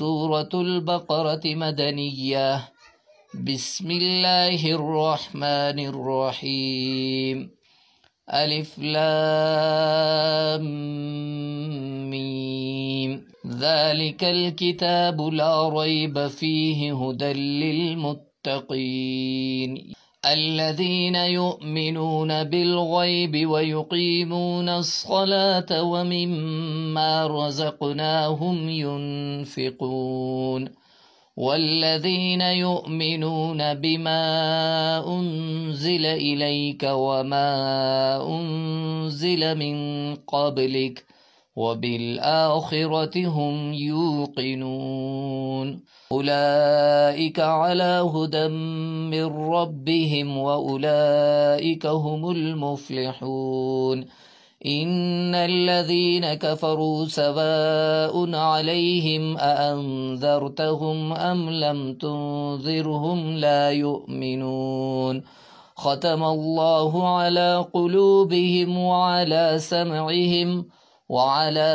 سورة البقرة مدنية. بسم الله الرحمن الرحيم. ألف لام ميم. ذلك الكتاب لا ريب فيه هدى للمتقين الذين يؤمنون بالغيب ويقيمون الصلاة ومما رزقناهم ينفقون والذين يؤمنون بما أنزل إليك وما أنزل من قبلك وبالآخرة هم يوقنون أولئك على هدى من ربهم وأولئك هم المفلحون إن الذين كفروا سواء عليهم أأنذرتهم أم لم تنذرهم لا يؤمنون ختم الله على قلوبهم وعلى سمعهم وعلى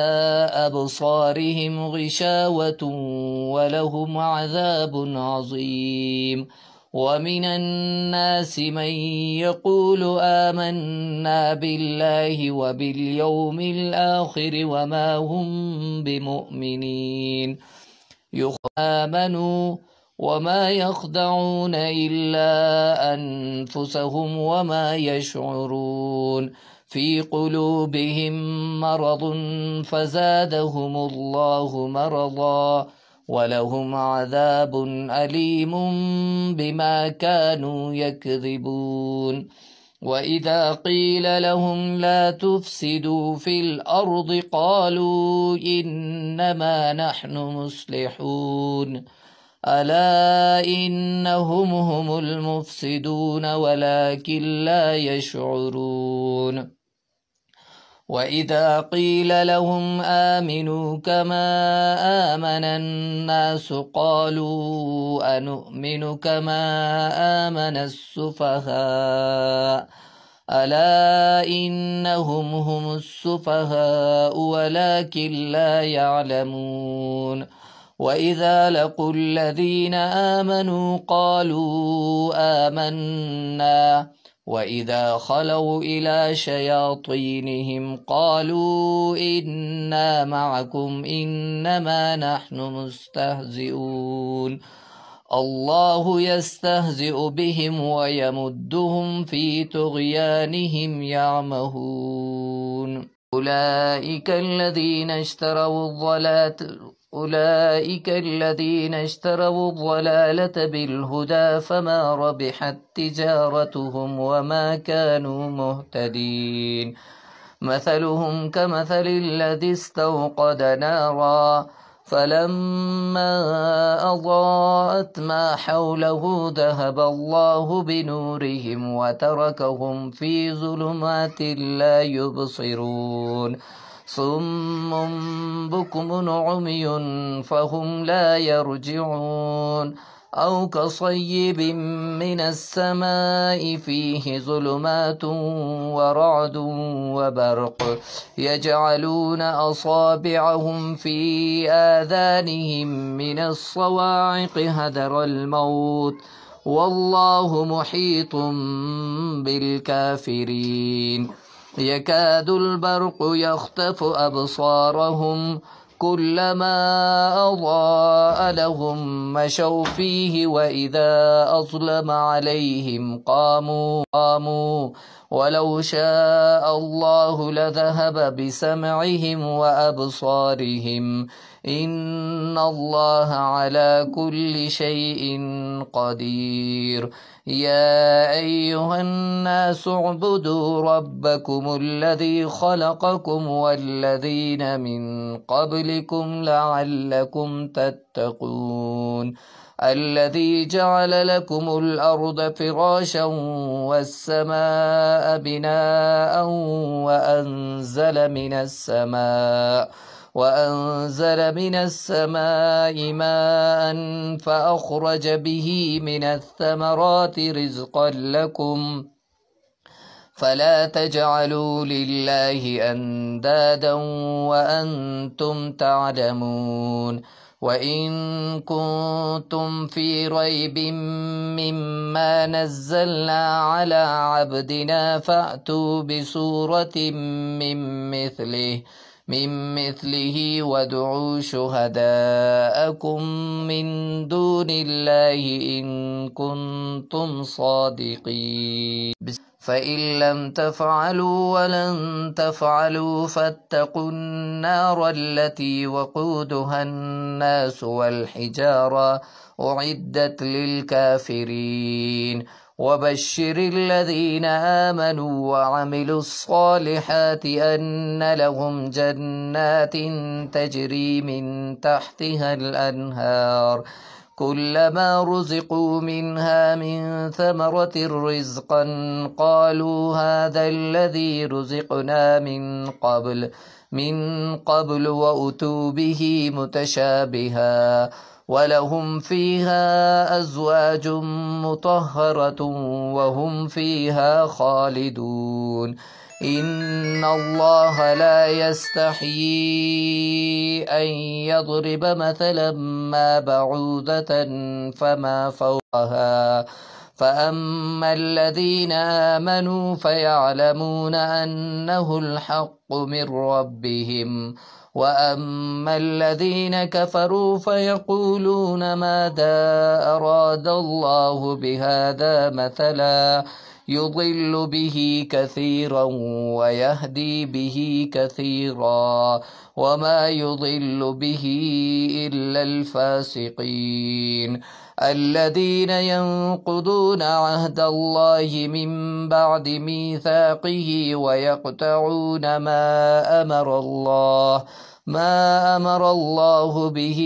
أبصارهم غشاوة ولهم عذاب عظيم ومن الناس من يقول آمنا بالله وباليوم الآخر وما هم بمؤمنين آمنوا وما يخدعون إلا أنفسهم وما يشعرون في قلوبهم مرض فزادهم الله مرضا ولهم عذاب أليم بما كانوا يكذبون وإذا قيل لهم لا تفسدوا في الأرض قالوا إنما نحن مصلحون ألا إنهم هم المفسدون ولكن لا يشعرون وإذا قيل لهم آمنوا كما آمن الناس قالوا أنؤمن كما آمن السفهاء ألا إنهم هم السفهاء ولكن لا يعلمون وإذا لقوا الذين آمنوا قالوا آمنا وإذا خلوا إلى شياطينهم قالوا إنا معكم إنما نحن مستهزئون الله يستهزئ بهم ويمدهم في طغيانهم يعمهون أولئك الذين اشتروا الضلالة بالهدى فما ربحت تجارتهم وما كانوا مهتدين مثلهم كمثل الذي استوقد نارا فلما أضاءت ما حوله ذهب الله بنورهم وتركهم في ظلمات لا يبصرون صم بكم عمي فهم لا يرجعون أو كصيب من السماء فيه ظلمات ورعد وبرق يجعلون أصابعهم في آذانهم من الصواعق حذر الموت والله محيط بالكافرين يكاد البرق يخطف أبصارهم كلما أضاء لهم مشوا فيه وإذا أظلم عليهم قاموا ولو شاء الله لذهب بسمعهم وأبصارهم إن الله على كل شيء قدير يا أيها الناس اعبدوا ربكم الذي خلقكم والذين من قبلكم لعلكم تتقون الذي جعل لكم الأرض فراشا والسماء بناء وأنزل من السماء ماء فأخرج به من الثمرات رزقا لكم فلا تجعلوا لله أندادا وأنتم تعلمون وإن كنتم في ريب مما نزلنا على عبدنا فأتوا بسورة من مثله وادعوا شهداءكم من دون الله إن كنتم صادقين. فإن لم تفعلوا ولن تفعلوا فاتقوا النار التي وقودها الناس والحجارة أعدت للكافرين. وبشر الذين آمنوا وعملوا الصالحات أن لهم جنات تجري من تحتها الأنهار كلما رزقوا منها من ثمرة رزقا قالوا هذا الذي رزقنا من قبل وأتوا به متشابها ولهم فيها أزواج مطهرة وهم فيها خالدون. إن الله لا يستحيي أن يضرب مثلا ما بعوضة فما فوقها فأما الذين آمنوا فيعلمون أنه الحق من ربهم وأما الذين كفروا فيقولون ماذا أراد الله بهذا مثلا يضل به كثيرا ويهدي به كثيرا وما يضل به إلا الفاسقين الذين ينقضون عهد الله من بعد ميثاقه ويقطعون ما أمر الله به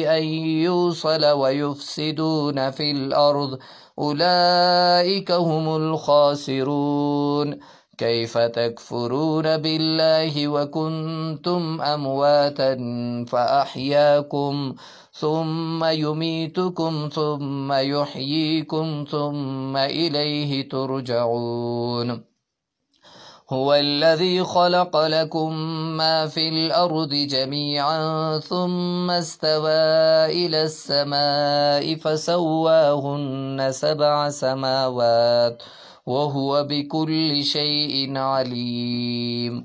أن يوصل ويفسدون في الأرض أولئك هم الخاسرون. كيف تكفرون بالله وكنتم أمواتا فأحياكم ثم يميتكم ثم يحييكم ثم إليه ترجعون. هو الذي خلق لكم ما في الأرض جميعا ثم استوى إلى السماء فسواهن 7 سماوات وهو بكل شيء عليم.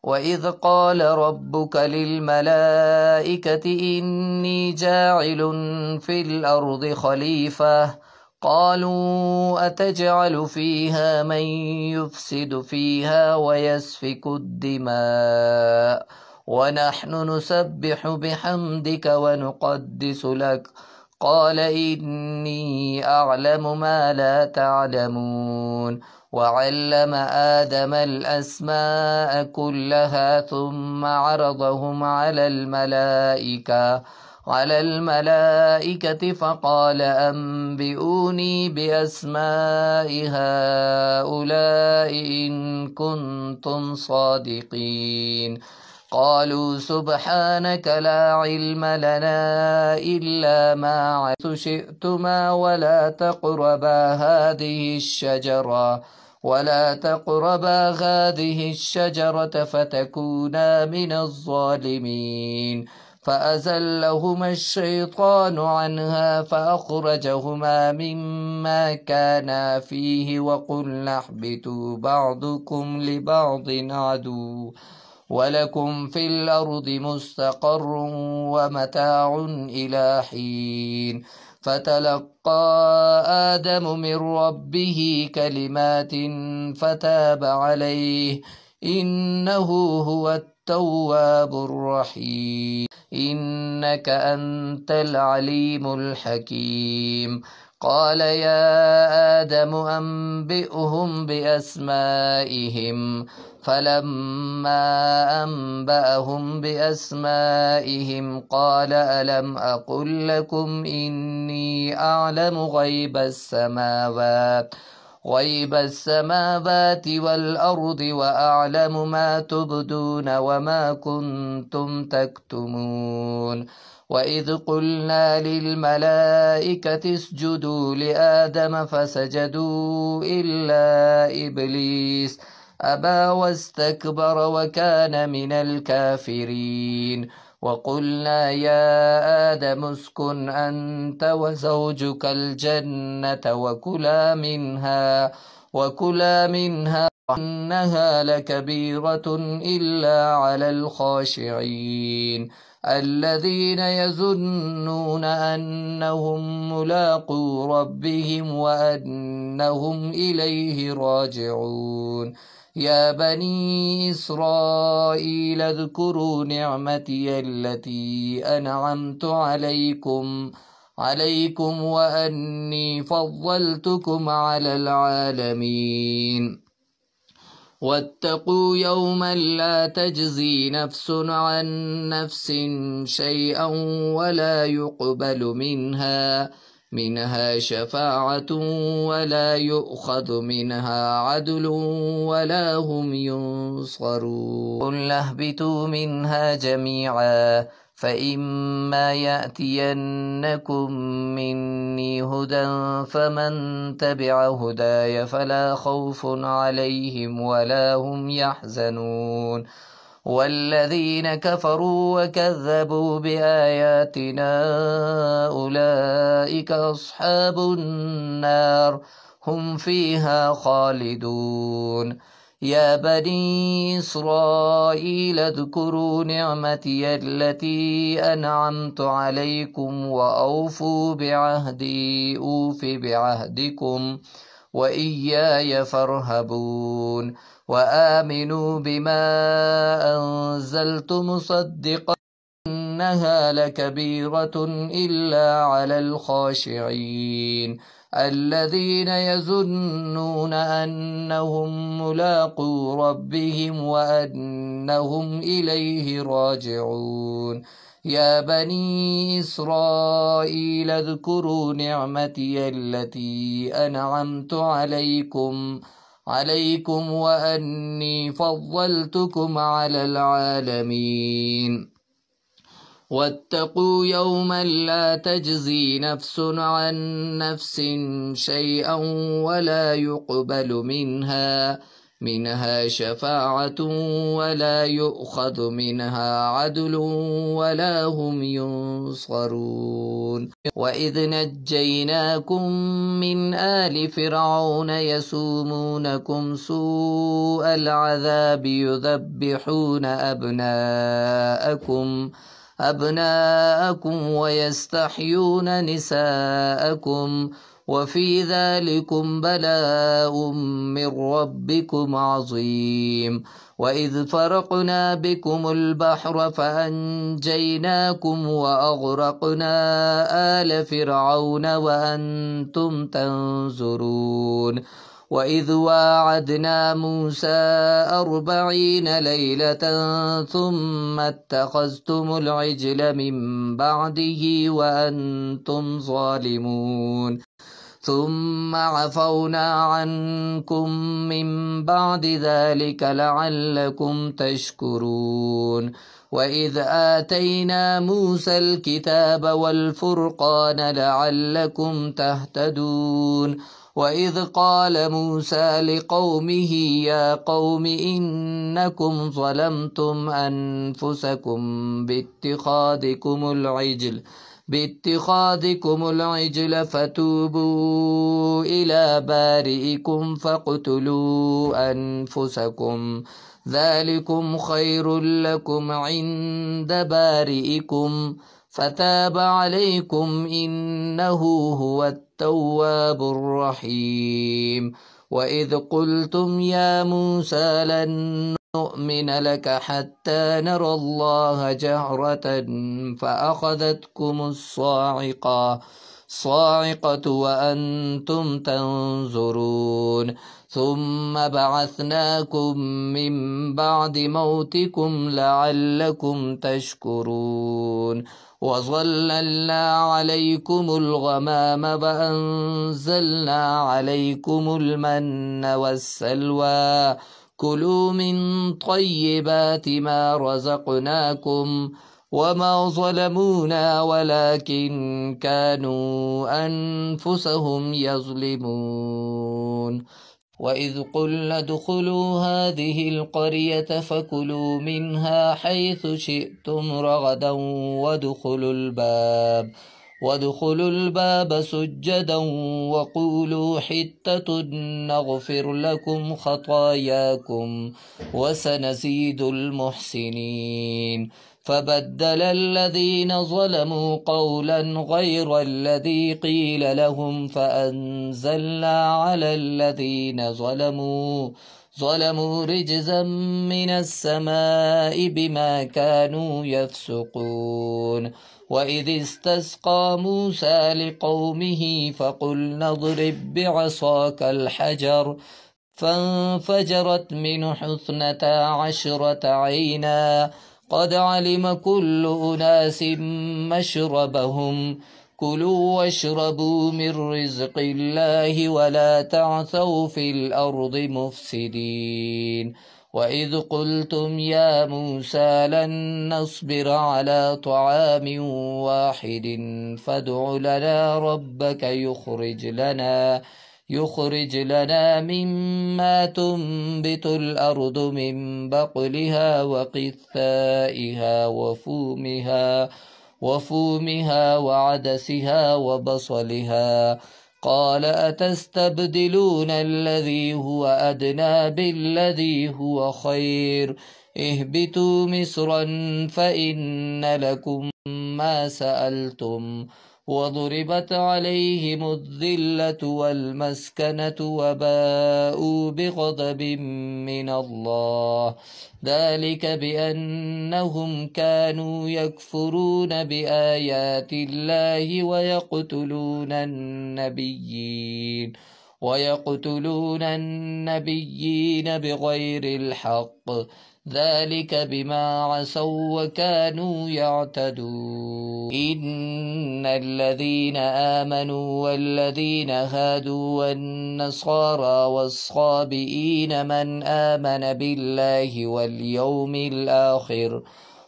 وإذ قال ربك للملائكة إني جاعل في الأرض خليفة قالوا أتجعل فيها من يفسد فيها ويسفك الدماء ونحن نسبح بحمدك ونقدس لك قال إني أعلم ما لا تعلمون. وعلم آدم الأسماء كلها ثم عرضهم على الملائكة فقال أنبئوني بأسماء هؤلاء إن كنتم صادقين. قالوا سبحانك لا علم لنا إلا ما علمتنا شئتما ولا تقربا هذه الشجرة فتكونا من الظالمين. فأزلهما الشيطان عنها فأخرجهما مما كانا فيه وقلنا اهبطوا بعضكم لبعض عدو ولكم في الأرض مستقر ومتاع إلى حين. فتلقى آدم من ربه كلمات فتاب عليه إنه هو التواب الرحيم إنك أنت العليم الحكيم. قال يا آدم أنبئهم بأسمائهم فلما أنبأهم بأسمائهم قال ألم أقل لكم إني أعلم غيب السماوات والأرض وأعلم ما تبدون وما كنتم تكتمون. وإذ قلنا للملائكة اسجدوا لآدم فسجدوا إلا إبليس أبى واستكبر وكان من الكافرين. وقلنا يا آدم اسكن أنت وزوجك الجنة وكلا منها إنها لكبيرة إلا على الخاشعين الذين يظنون أنهم ملاقو ربهم وأنهم إليه راجعون يا بني إسرائيل اذكروا نعمتي التي أنعمت عليكم وأني فضلتكم على العالمين واتقوا يوما لا تجزي نفس عن نفس شيئا ولا يقبل منها شفاعة ولا يؤخذ منها عدل ولا هم ينصرون قل اهبطوا منها جميعا فإما يأتينكم مني هدى فمن تبع هداي فلا خوف عليهم ولا هم يحزنون والذين كفروا وكذبوا بآياتنا أولئك أصحاب النار هم فيها خالدون يا بني إسرائيل اذكروا نعمتي التي أنعمت عليكم وأوفوا بعهدي أوف بعهدكم وإياي فارهبون وآمنوا بما أنزلت مصدقا إنها لكبيرة إلا على الخاشعين الذين يظنون أنهم ملاقو ربهم وأنهم إليه راجعون يا بني إسرائيل اذكروا نعمتي التي أنعمت عليكم وأني فضلتكم على العالمين واتقوا يوما لا تجزي نفس عن نفس شيئا ولا يقبل منها شفاعة ولا يؤخذ منها عدل ولا هم ينصرون وإذ نجيناكم من آل فرعون يسومونكم سوء العذاب يذبحون أبناءكم ويستحيون نساءكم وفي ذلكم بلاء من ربكم عظيم وإذ فرقنا بكم البحر فأنجيناكم وأغرقنا آل فرعون وأنتم تنظرون وإذ واعدنا موسى 40 ليلة ثم اتخذتم العجل من بعده وأنتم ظالمون ثم عفونا عنكم من بعد ذلك لعلكم تشكرون وإذ آتينا موسى الكتاب والفرقان لعلكم تهتدون وإذ قال موسى لقومه يا قوم إنكم ظلمتم أنفسكم باتخاذكم العجل فتوبوا إلى بارئكم فاقتلوا أنفسكم ذلكم خير لكم عند بارئكم فتاب عليكم إنه هو التواب الرحيم وإذ قلتم يا موسى لن نؤمن لك حتى نرى الله جهرة فأخذتكم الصاعقة وأنتم تنظرون ثم بعثناكم من بعد موتكم لعلكم تشكرون وظللنا عليكم الغمام وأنزلنا عليكم المن والسلوى كلوا من طيبات ما رزقناكم وما ظلمونا ولكن كانوا أنفسهم يظلمون وإذ قلنا ادخلوا هذه القرية فكلوا منها حيث شئتم رغدا وادخلوا الباب سجدا وقولوا حتة نغفر لكم خطاياكم وسنزيد المحسنين. فبدل الذين ظلموا قولا غير الذي قيل لهم فأنزلنا على الذين ظلموا رجزا من السماء بما كانوا يفسقون. وإذ استسقى موسى لقومه فقلنا اضرب بعصاك الحجر فانفجرت منه 12 عينا قد علم كل أناس مشربهم كلوا واشربوا من رزق الله ولا تعثوا في الأرض مفسدين. وإذ قلتم يا موسى لن نصبر على طعام واحد فادع لنا ربك يخرج لنا مما تنبت الأرض من بقلها وقثائها وفومها وعدسها وبصلها. قال أتستبدلون الذي هو أدنى بالذي هو خير اهبطوا مصرا فإن لكم ما سألتم وضربت عليهم الذلة والمسكنة وباءوا بغضب من الله ذلك بأنهم كانوا يكفرون بآيات الله ويقتلون النبيين بغير الحق ذلك بما عصوا وكانوا يعتدون. إن الذين آمنوا والذين هادوا والنصارى والصابئين من آمن بالله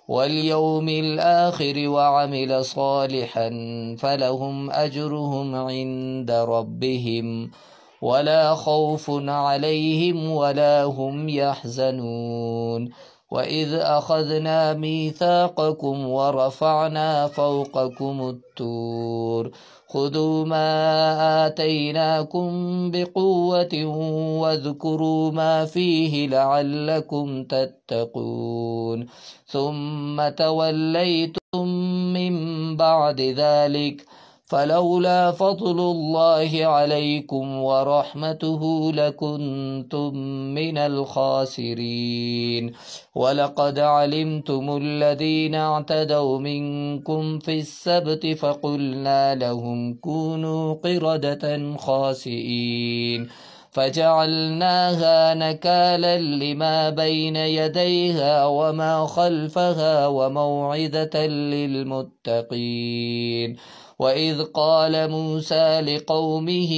واليوم الآخر وعمل صالحا فلهم أجرهم عند ربهم ولا خوف عليهم ولا هم يحزنون. وإذ أخذنا ميثاقكم ورفعنا فوقكم الطور خذوا ما آتيناكم بقوة واذكروا ما فيه لعلكم تتقون ثم توليتم من بعد ذلك فلولا فضل الله عليكم ورحمته لكنتم من الخاسرين. ولقد علمتم الذين اعتدوا منكم في السبت فقلنا لهم كونوا قردة خاسئين فجعلناها نكالا لما بين يديها وما خلفها وموعظة للمتقين. وإذ قال موسى لقومه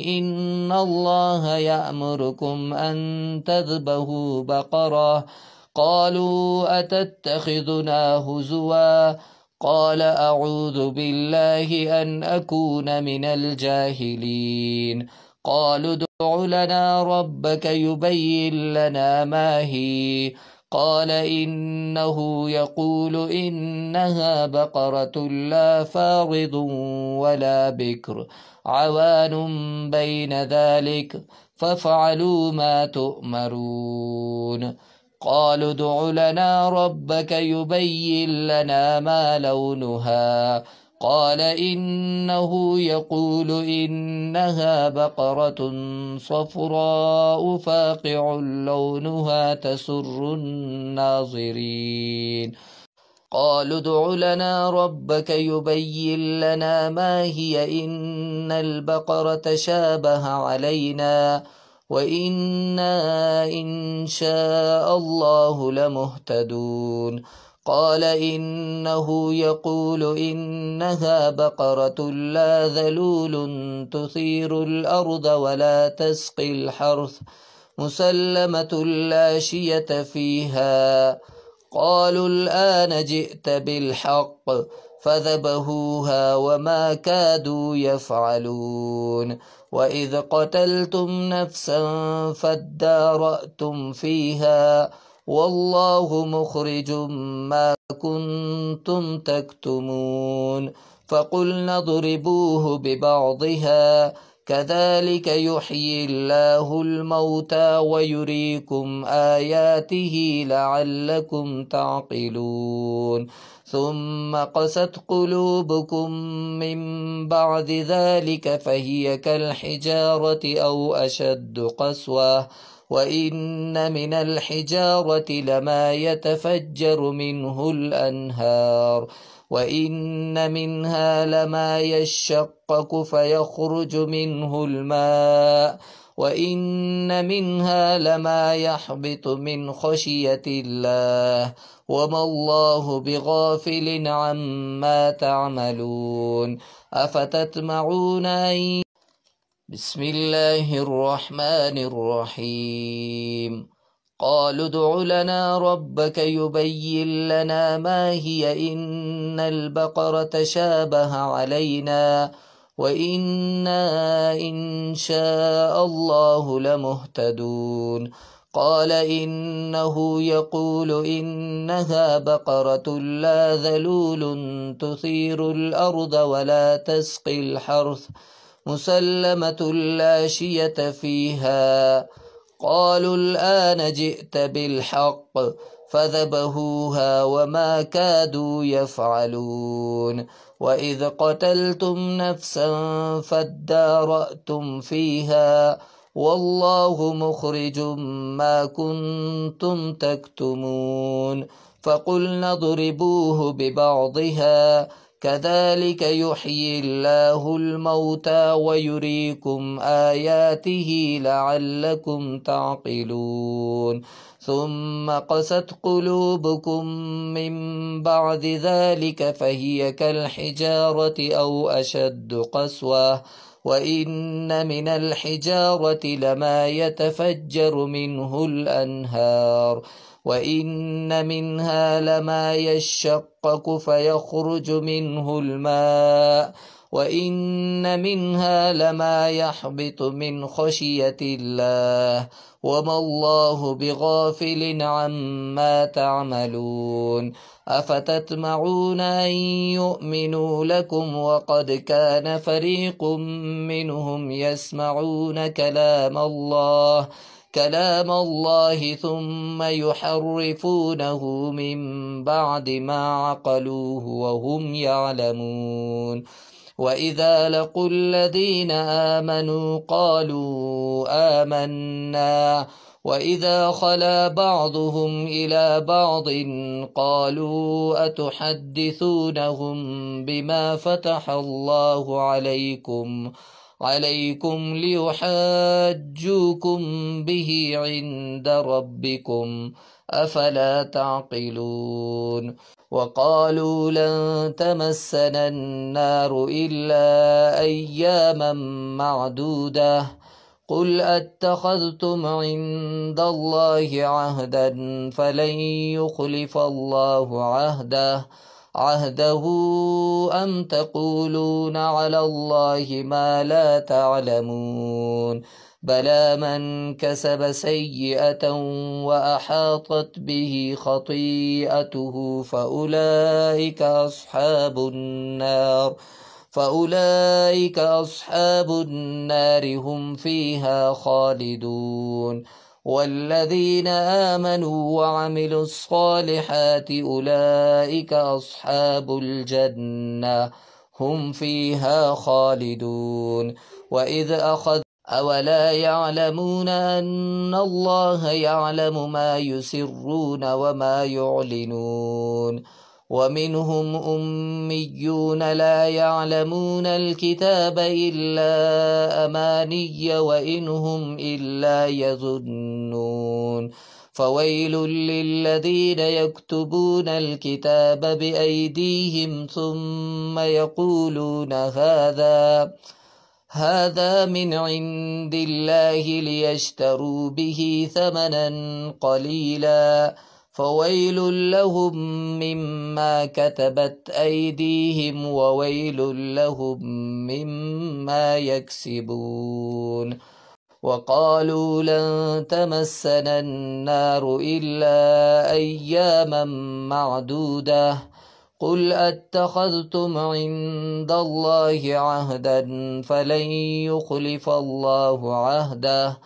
إن الله يأمركم أن تذبحوا بقرة قالوا أتتخذنا هزوا قال أعوذ بالله أن أكون من الجاهلين. قالوا ادع لنا ربك يبين لنا ما هي قال إنه يقول إنها بقرة لا فارض ولا بكر عوان بين ذلك فافعلوا ما تؤمرون. قالوا ادع لنا ربك يبين لنا ما لونها قال إنه يقول إنها بقرة صفراء فاقع لونها تسر الناظرين. قالوا ادع لنا ربك يبين لنا ما هي إن البقرة شابه علينا وإنا إن شاء الله لمهتدون. قال إنه يقول إنها بقرة لا ذلول تثير الأرض ولا تسقي الحرث مسلمة لا شية فيها. قالوا الآن جئت بالحق فذبحوها وما كادوا يفعلون وإذ قتلتم نفسا فادارأتم فيها والله مخرج ما كنتم تكتمون فقلنا اضربوه ببعضها كذلك يحيي الله الموتى ويريكم آياته لعلكم تعقلون ثم قست قلوبكم من بعد ذلك فهي كالحجارة أو أشد قسوة وإن من الحجارة لما يتفجر منه الأنهار وإن منها لما يشقق فيخرج منه الماء وإن منها لما يحبط من خشية الله وما الله بغافل عما تعملون أفتطمعون أن بسم الله الرحمن الرحيم قالوا ادع لنا ربك يبين لنا ما هي إن البقرة شابه علينا وإنا إن شاء الله لمهتدون قال إنه يقول إنها بقرة لا ذلول تثير الأرض ولا تسقي الحرث مسلمة لا شية فيها قالوا الآن جئت بالحق فذبحوها وما كادوا يفعلون وإذ قتلتم نفسا فادارأتم فيها والله مخرج ما كنتم تكتمون فقلنا اضربوه ببعضها كذلك يحيي الله الموتى ويريكم آياته لعلكم تعقلون ثم قست قلوبكم من بعد ذلك فهي كالحجارة أو أشد قسوة وإن من الحجارة لما يتفجر منه الأنهار وإن منها لما يشقق فيخرج منه الماء وإن منها لما يحبط من خشية الله وما الله بغافل عما تعملون أفتطمعون أن يؤمنوا لكم وقد كان فريق منهم يسمعون كلام الله ثم يحرفونه من بعد ما عقلوه وهم يعلمون وإذا لقوا الذين آمنوا قالوا آمنا وإذا خلا بعضهم إلى بعض قالوا أتحدثونهم بما فتح الله عليكم ليحاجوكم به عند ربكم أفلا تعقلون وقالوا لن تمسنا النار إلا أياما معدودة قل أتخذتم عند الله عهدا فلن يخلف الله عهده أم تقولون على الله ما لا تعلمون بلى من كسب سيئة وأحاطت به خطيئته فأولئك أصحاب النار هم فيها خالدون والذين آمنوا وعملوا الصالحات أولئك أصحاب الجنة هم فيها خالدون وإذ أولا يعلمون أن الله يعلم ما يسرون وما يعلنون ومنهم أميون لا يعلمون الكتاب إلا أماني وإن هم إلا يظنون فويل للذين يكتبون الكتاب بأيديهم ثم يقولون هذا من عند الله ليشتروا به ثمنا قليلا فويل لهم مما كتبت أيديهم وويل لهم مما يكسبون. وقالوا لن تمسنا النار إلا أياما معدودة قل أتخذتم عند الله عهدا فلن يخلف الله عهده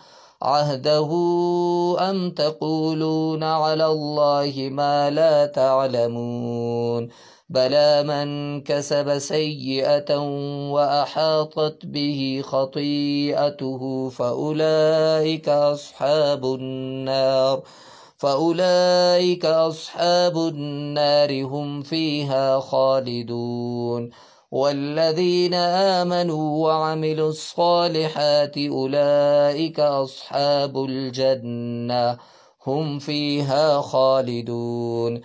أم تقولون على الله ما لا تعلمون بلى من كسب سيئة وأحاطت به خطيئته فأولئك أصحاب النار هم فيها خالدون. والذين آمنوا وعملوا الصالحات أولئك أصحاب الجنة هم فيها خالدون.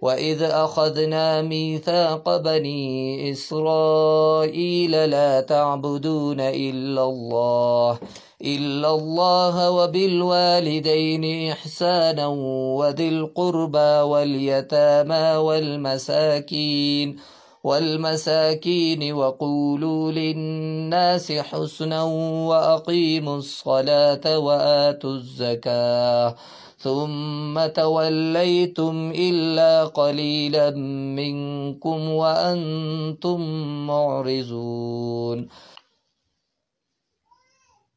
وإذ أخذنا ميثاق بني إسرائيل لا تعبدون إلا الله وبالوالدين إحسانا وذي القربى واليتامى والمساكين وقولوا للناس حسنا وأقيموا الصلاة وآتوا الزكاة ثم توليتم إلا قليلا منكم وأنتم معرضون.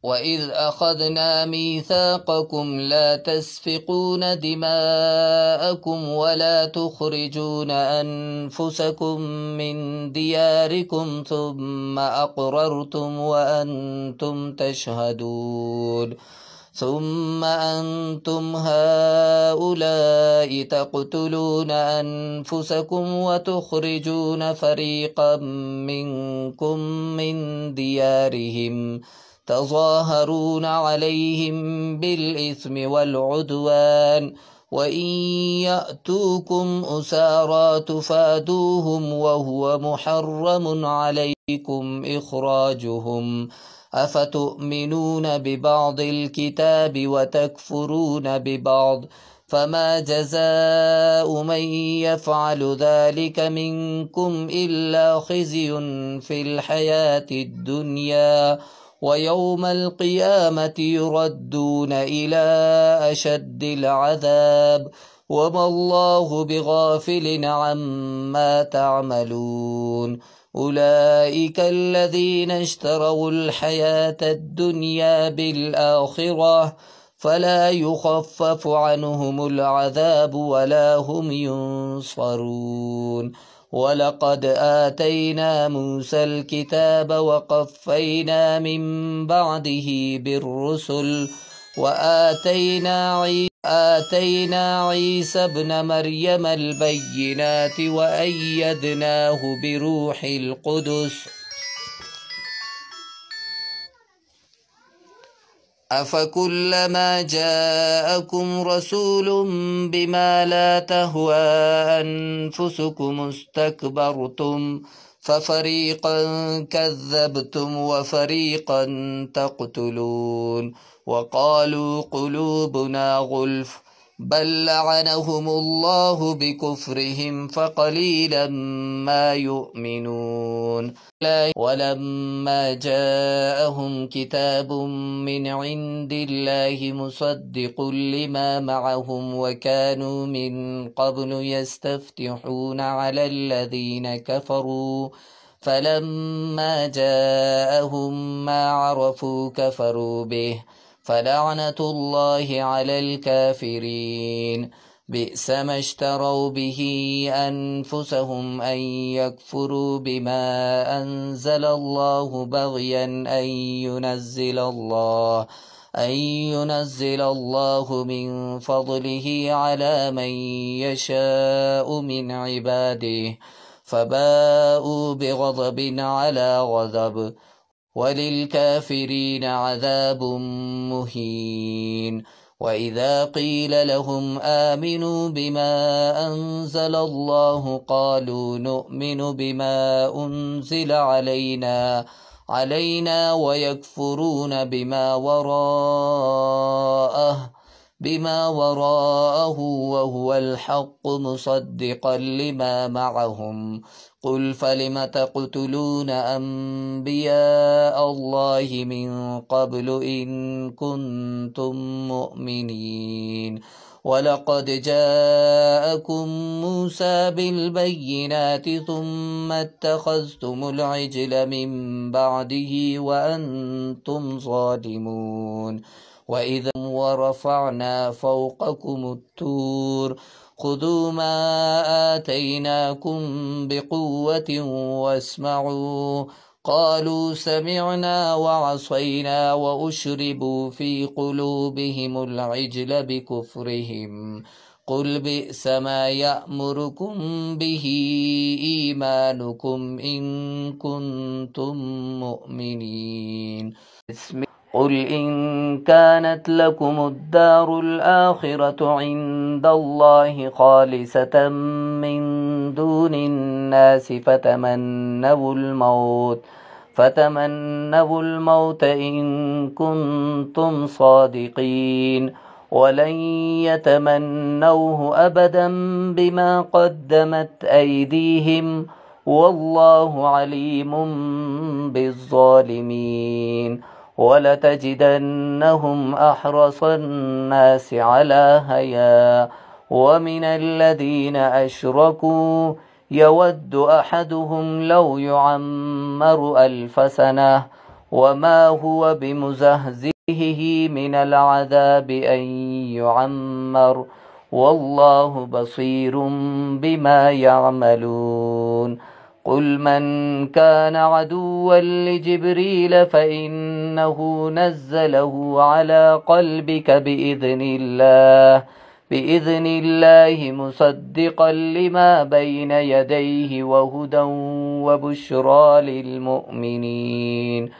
وإذ أخذنا ميثاقكم لا تسفكون دماءكم ولا تخرجون أنفسكم من دياركم ثم أقررتم وأنتم تشهدون. ثم أنتم هؤلاء تقتلون أنفسكم وتخرجون فريقا منكم من ديارهم تظاهرون عليهم بالإثم والعدوان وإن يأتوكم أسارى تفادوهم وهو محرم عليكم إخراجهم أفتؤمنون ببعض الكتاب وتكفرون ببعض فما جزاء من يفعل ذلك منكم إلا خزي في الحياة الدنيا ويوم القيامة يردون إلى أشد العذاب وما الله بغافل عما تعملون. أولئك الذين اشتروا الحياة الدنيا بالآخرة فلا يخفف عنهم العذاب ولا هم ينصرون. ولقد آتينا موسى الكتاب وقفينا من بعده بالرسل وآتينا عيسى ابن مريم البينات وأيدناه بروح القدس أفكلما جاءكم رسول بما لا تهوى أنفسكم استكبرتم ففريقا كذبتم وفريقا تقتلون. وقالوا قلوبنا غلف بل لعنهم الله بكفرهم فقليلا ما يؤمنون. ولما جاءهم كتاب من عند الله مصدق لما معهم وكانوا من قبل يستفتحون على الذين كفروا فلما جاءهم ما عرفوا كفروا به فلعنة الله على الكافرين. بئس ما اشتروا به أنفسهم أن يكفروا بما أنزل الله بغيا أن ينزل الله من فضله على من يشاء من عباده فباءوا بغضب على غضب وللكافرين عذاب مهين. وإذا قيل لهم آمنوا بما أنزل الله قالوا نؤمن بما أنزل علينا ويكفرون بما وراءه بما وراءه وهو الحق مصدقا لما معهم قل فلم تقتلون أنبياء الله من قبل إن كنتم مؤمنين ولقد جاءكم موسى بالبينات ثم اتخذتم العجل من بعده وأنتم ظالمون وإذا ورفعنا فوقكم الطور خذوا ما آتيناكم بقوة واسمعوا قالوا سمعنا وعصينا وأشربوا في قلوبهم العجل بكفرهم قل بئس ما يأمركم به إيمانكم إن كنتم مؤمنين قل إن كانت لكم الدار الآخرة عند الله خالصة من دون الناس فتمنوا الموت إن كنتم صادقين ولن يتمنوه أبدا بما قدمت أيديهم والله عليم بالظالمين ولتجدنهم أحرص الناس على حياة ومن الذين أشركوا يود أحدهم لو يعمر 1000 سنة وما هو بمزهزهه من العذاب أن يعمر والله بصير بما يعملون قل من كان عدوا لجبريل فإنه نزله على قلبك بإذن الله مصدقا لما بين يديه وهدى وبشرى للمؤمنين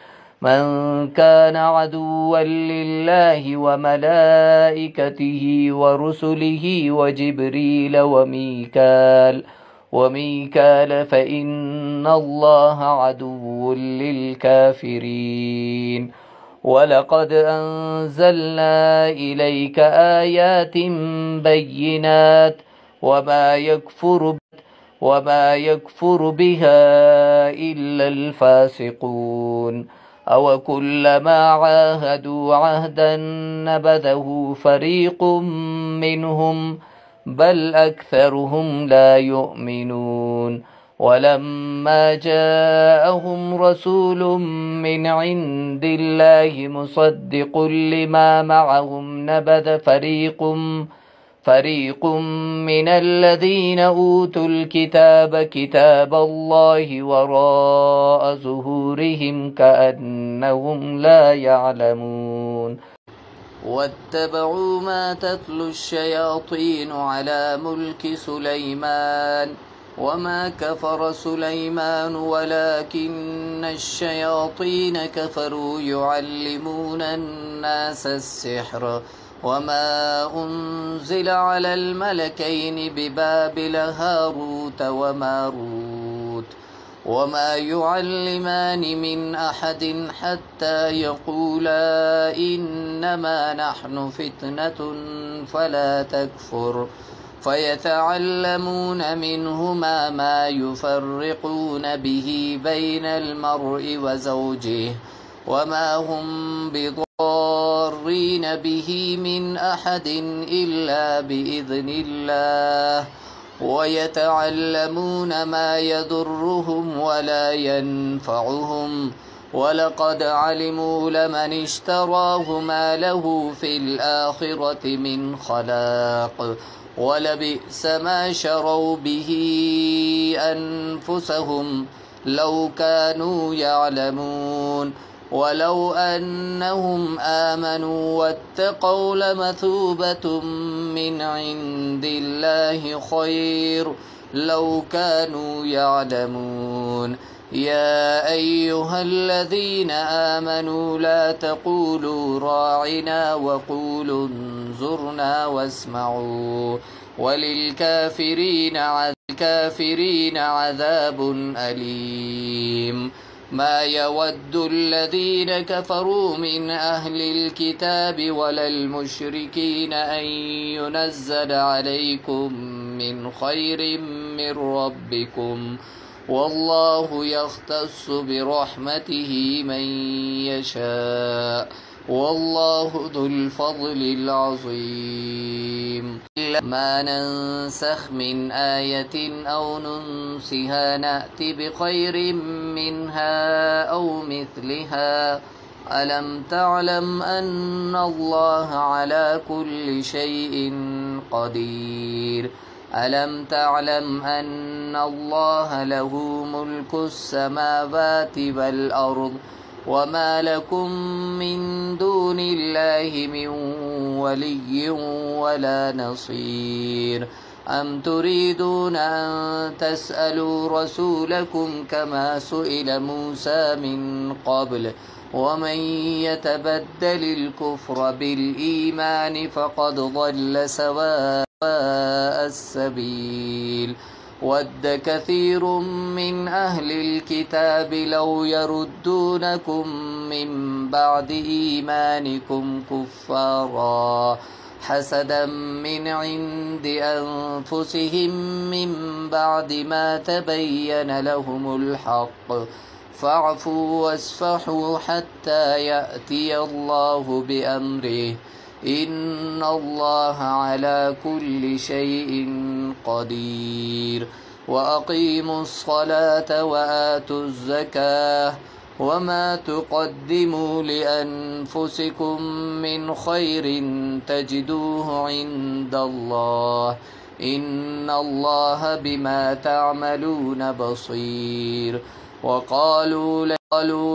من كان عدوا لله وملائكته ورسله وجبريل وميكال فإن الله عدو للكافرين ولقد أنزلنا إليك آيات بينات وما يكفر بها إلا الفاسقون أو كلما عاهدوا عهدا نبذه فريق منهم بل أكثرهم لا يؤمنون ولما جاءهم رسول من عند الله مصدق لما معهم نبذ فريق من الذين أوتوا الكتاب كتاب الله وراء ظهورهم كأنهم لا يعلمون واتبعوا ما تتلو الشياطين على ملك سليمان وما كفر سليمان ولكن الشياطين كفروا يعلمون الناس السحر وما أنزل على الملكين ببابل هاروت وماروت وما يعلمان من أحد حتى يقولا إنما نحن فتنة فلا تكفر فيتعلمون منهما ما يفرقون به بين المرء وزوجه وما هم بضارين به من أحد إلا بإذن الله ويتعلمون ما يضرهم ولا ينفعهم ولقد علموا لمن اشتراه ما له في الآخرة من خلاق ولبئس ما شروا به أنفسهم لو كانوا يعلمون ولو أنهم آمنوا واتقوا لمثوبة من عند الله خير لو كانوا يعلمون يا أيها الذين آمنوا لا تقولوا راعنا وقولوا انظرنا واسمعوا وللكافرين عذاب أليم ما يود الذين كفروا من أهل الكتاب ولا المشركين أن ينزل عليكم من خير من ربكم، والله يختص برحمته من يشاء، والله ذو الفضل العظيم. ما ننسخ من آية أو ننسها نأت بخير منها أو مثلها، ألم تعلم أن الله على كل شيء قدير؟ ألم تعلم أن الله له ملك السماوات والأرض، وما لكم من دون الله من ولي ولا نصير؟ أم تريدون أن تسألوا رسولكم كما سئل موسى من قبل، ومن يتبدل الكفر بالإيمان فقد ضل سواء السبيل. ود كثير من أهل الكتاب لو يردونكم من بعد إيمانكم كفارا حسدا من عند أنفسهم من بعد ما تبين لهم الحق، فاعفوا واصفحوا حتى يأتي الله بأمره، إن الله على كل شيء قدير. وأقيموا الصلاة وآتوا الزكاة، وما تقدموا لأنفسكم من خير تجدوه عند الله، إن الله بما تعملون بصير. وقالوا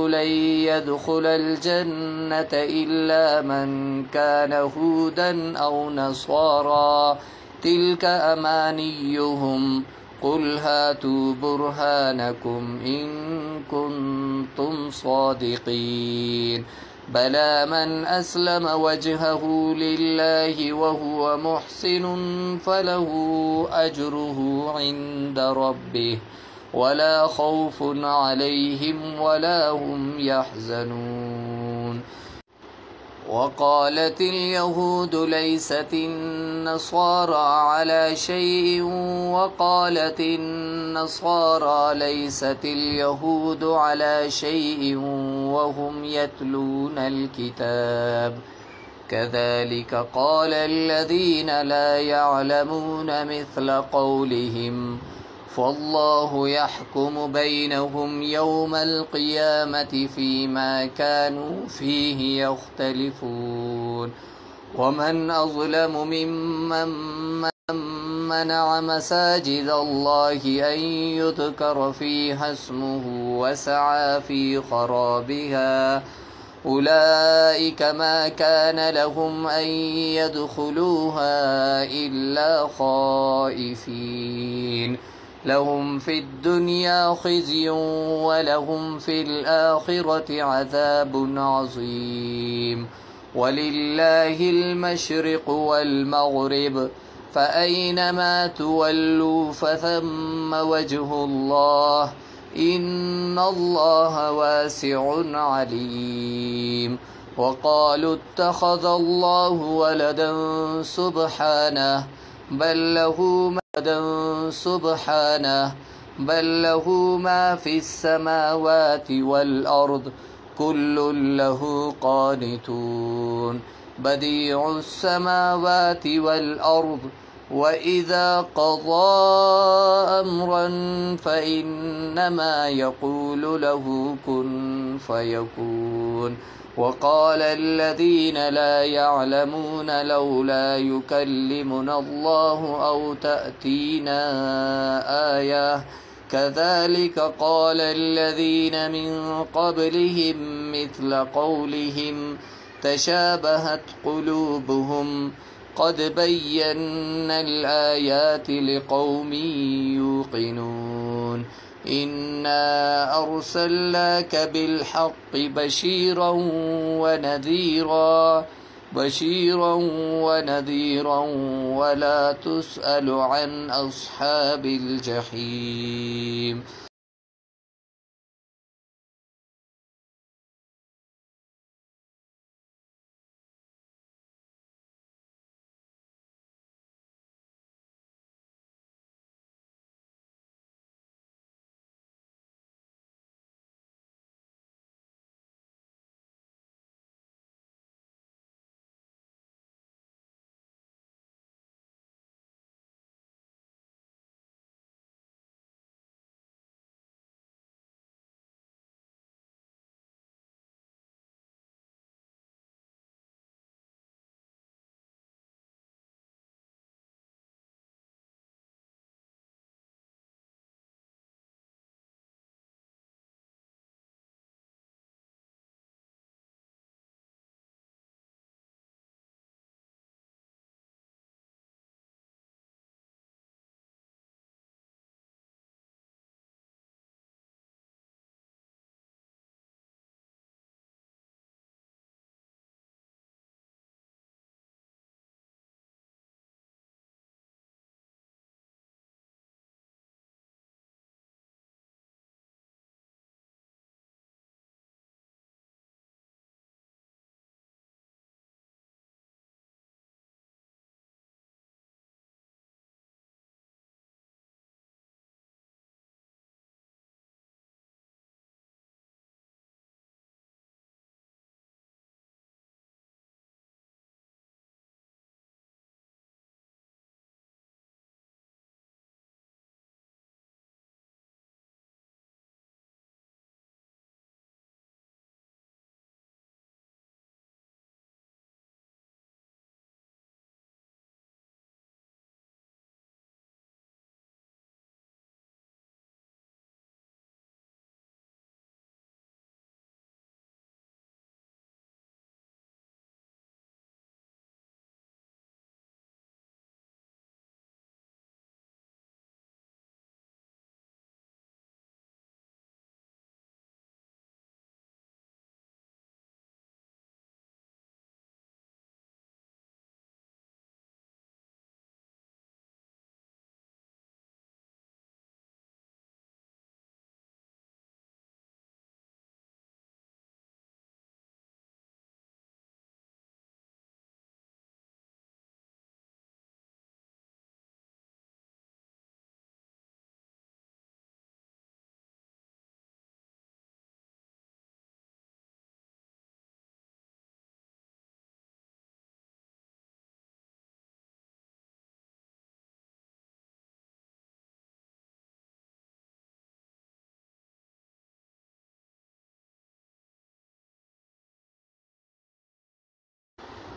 لن يدخل الجنة إلا من كان هودا أو نصارى، تلك أمانيهم، قل هاتوا برهانكم إن كنتم صادقين. بلى من أسلم وجهه لله وهو محسن فله أجره عند ربه، ولا خوف عليهم ولا هم يحزنون. وقالت اليهود ليست النصارى على شيء، وقالت النصارى ليست اليهود على شيء وهم يتلون الكتاب، كذلك قال الذين لا يعلمون مثل قولهم، فالله يحكم بينهم يوم القيامة فيما كانوا فيه يختلفون. ومن أظلم ممن منع مساجد الله أن يذكر فيها اسمه وسعى في خرابها، أولئك ما كان لهم أن يدخلوها إلا خائفين، لهم في الدنيا خزي ولهم في الآخرة عذاب عظيم. ولله المشرق والمغرب، فأينما تولوا فثم وجه الله، إن الله واسع عليم. وقالوا اتخذ الله ولدا سبحانه بل له ما في السماوات والأرض، كل له قانتون. بديع السماوات والأرض، وإذا قضى أمرا فإنما يقول له كن فيكون. وقال الذين لا يعلمون لولا يكلمنا الله أو تأتينا آية، كذلك قال الذين من قبلهم مثل قولهم تشابهت قلوبهم، قد بينا الآيات لقوم يوقنون. إنا أرسلناك بالحق بشيرا ونذيرا ولا تسأل عن أصحاب الجحيم.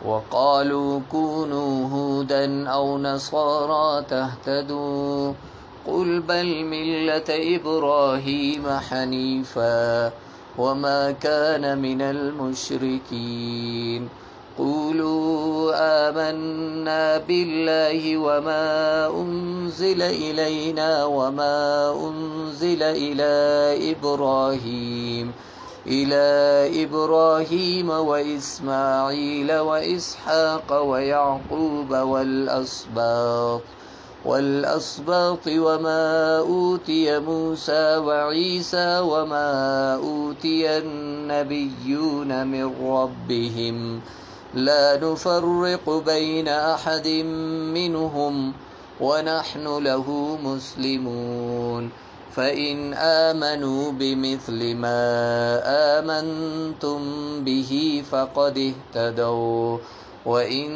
وقالوا كونوا هودا أو نصارى تهتدوا قل بل ملة إبراهيم حنيفا وما كان من المشركين قولوا آمنا بالله وما أنزل إلينا وما أنزل إلى إبراهيم وإسماعيل وإسحاق ويعقوب والأسباط وما أوتي موسى وعيسى وما أوتي النبيون من ربهم لا نفرق بين أحد منهم ونحن له مسلمون فإن آمنوا بمثل ما آمنتم به فقد اهتدوا وإن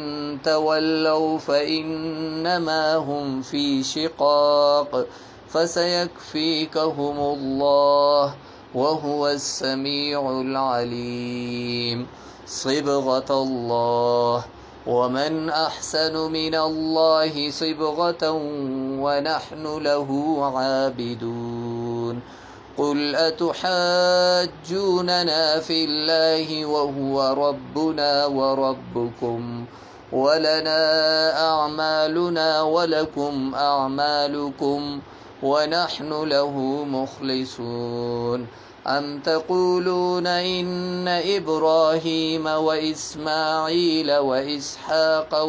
تولوا فإنما هم في شقاق فسيكفيكهم الله وهو السميع العليم صبغة الله ومن أحسن من الله صبغة ونحن له عابدون قل أتحاجوننا في الله وهو ربنا وربكم ولنا أعمالنا ولكم أعمالكم ونحن له مخلصون أم تقولون إن إبراهيم وإسماعيل وإسحاق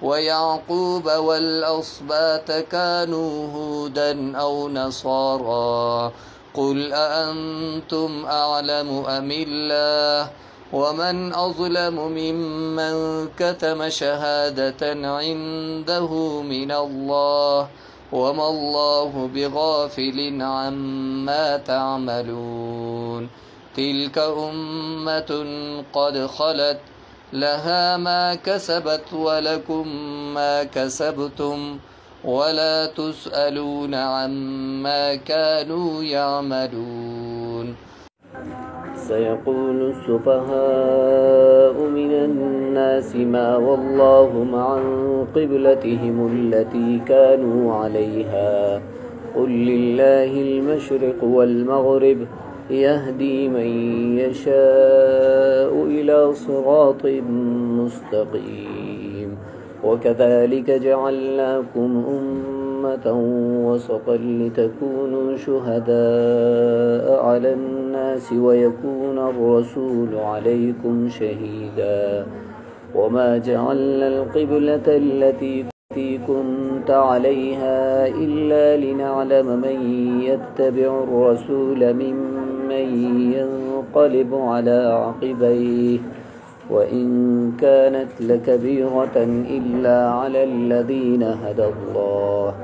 ويعقوب والأسباط كانوا هودا أو نصارى قل أأنتم أعلم أم الله ومن أظلم ممن كتم شهادة عنده من الله وما الله بغافل عما تعملون تلك أمة قد خلت لها ما كسبت ولكم ما كسبتم ولا تسألون عما كانوا يعملون سيقول السفهاء من الناس ما ولاهم عن قبلتهم التي كانوا عليها قل لله المشرق والمغرب يهدي من يشاء إلى صراط مستقيم وكذلك جعلناكم أمة وسطا لتكونوا شهداء على الناس ويكون الرسول عليكم شهيدا وما جعلنا القبلة التي كنت عليها إلا لنعلم من يتبع الرسول ممن ينقلب على عقبيه وإن كانت لكبيرة إلا على الذين هدى الله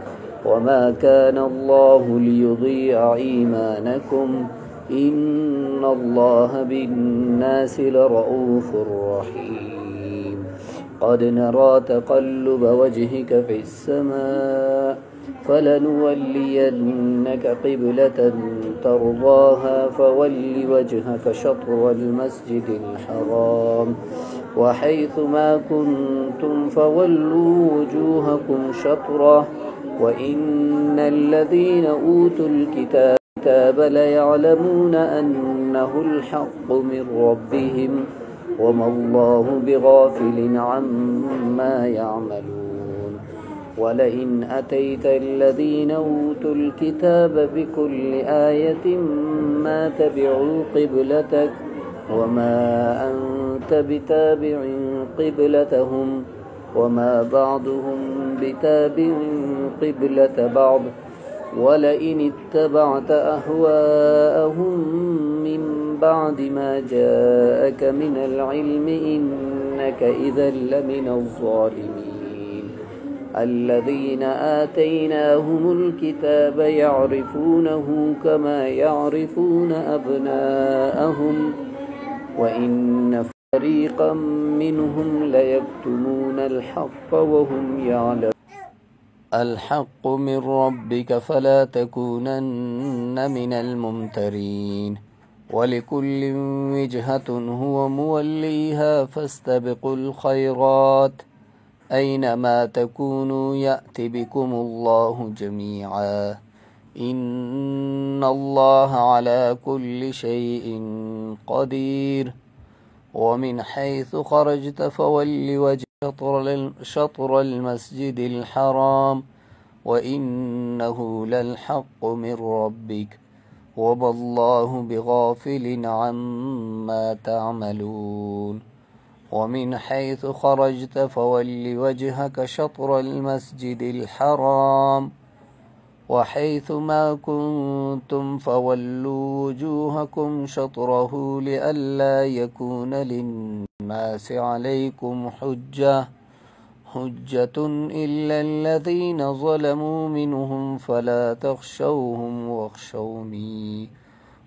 وما كان الله ليضيع إيمانكم إن الله بالناس لرؤوف رحيم قد نرى تقلب وجهك في السماء فلنولينك قبلة ترضاها فول وجهك شطر المسجد الحرام وحيث ما كنتم فولوا وجوهكم شطره وإن الذين أوتوا الكتاب ليعلمون أنه الحق من ربهم وما الله بغافل عما يعملون ولئن أتيت الذين أوتوا الكتاب بكل آية ما تبعوا قبلتك وما أنت بتابع قبلتهم وما بعضهم بتابع قبلة بعض ولئن اتبعت أهواءهم من بعد ما جاءك من العلم إنك إذا لمن الظالمين الذين آتيناهم الكتاب يعرفونه كما يعرفون أبناءهم وإن فريقا منهم ليكتمون الحق وهم يعلمون الحق من ربك فلا تكونن من الممترين ولكل وجهة هو موليها فاستبقوا الخيرات أينما تكونوا يأت بكم الله جميعا إن الله على كل شيء قدير ومن حيث خرجت فول وجهك شطر المسجد الحرام وإنه للحق من ربك وما الله بغافل عما تعملون ومن حيث خرجت فول وجهك شطر المسجد الحرام وحيث ما كنتم فولوا وجوهكم شطره لئلا يكون للناس عليكم حجة إلا الذين ظلموا منهم فلا تخشوهم واخشوني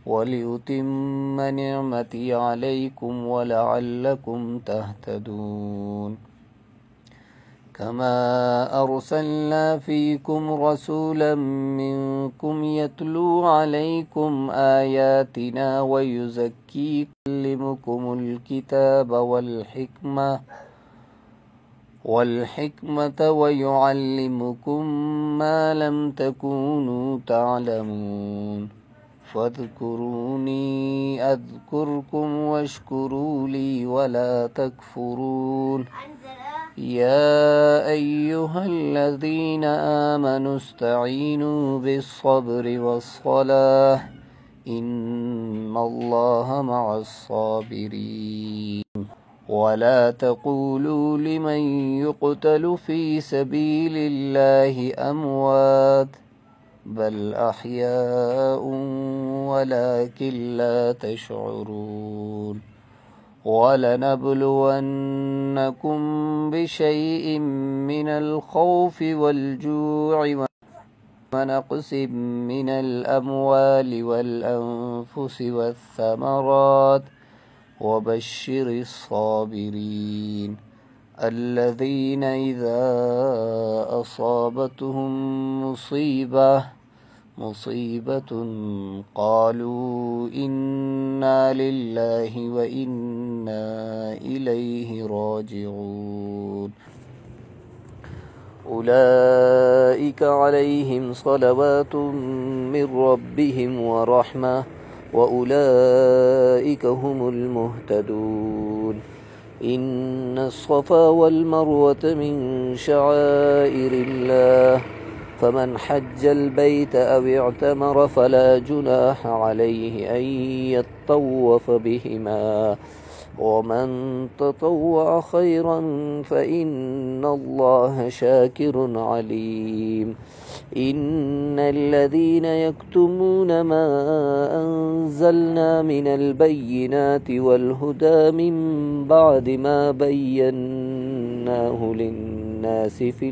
ولأتم نعمتي عليكم ولعلكم تهتدون كما أرسلنا فيكم رسولا منكم يتلو عليكم آياتنا ويزكيكم ويعلمكم الكتاب والحكمة ويعلمكم ما لم تكونوا تعلمون فاذكروني أذكركم واشكروا لي ولا تكفرون يا أيها الذين آمنوا استعينوا بالصبر والصلاة إن الله مع الصابرين ولا تقولوا لمن يقتل في سبيل الله أموات بل أحياء ولكن لا تشعرون ولنبلونكم بشيء من الخوف والجوع ونقص من الأموال والأنفس والثمرات وبشر الصابرين الذين إذا أصابتهم مصيبة قالوا إنا لله وإنا إليه راجعون أولئك عليهم صلوات من ربهم ورحمة وأولئك هم المهتدون إن الصفا والمروة من شعائر الله فمن حج البيت أو اعتمر فلا جناح عليه أن يطوف بهما ومن تطوع خيرا فإن الله شاكر عليم إن الذين يكتمون ما أنزلنا من البينات والهدى من بعد ما بيناه للناس في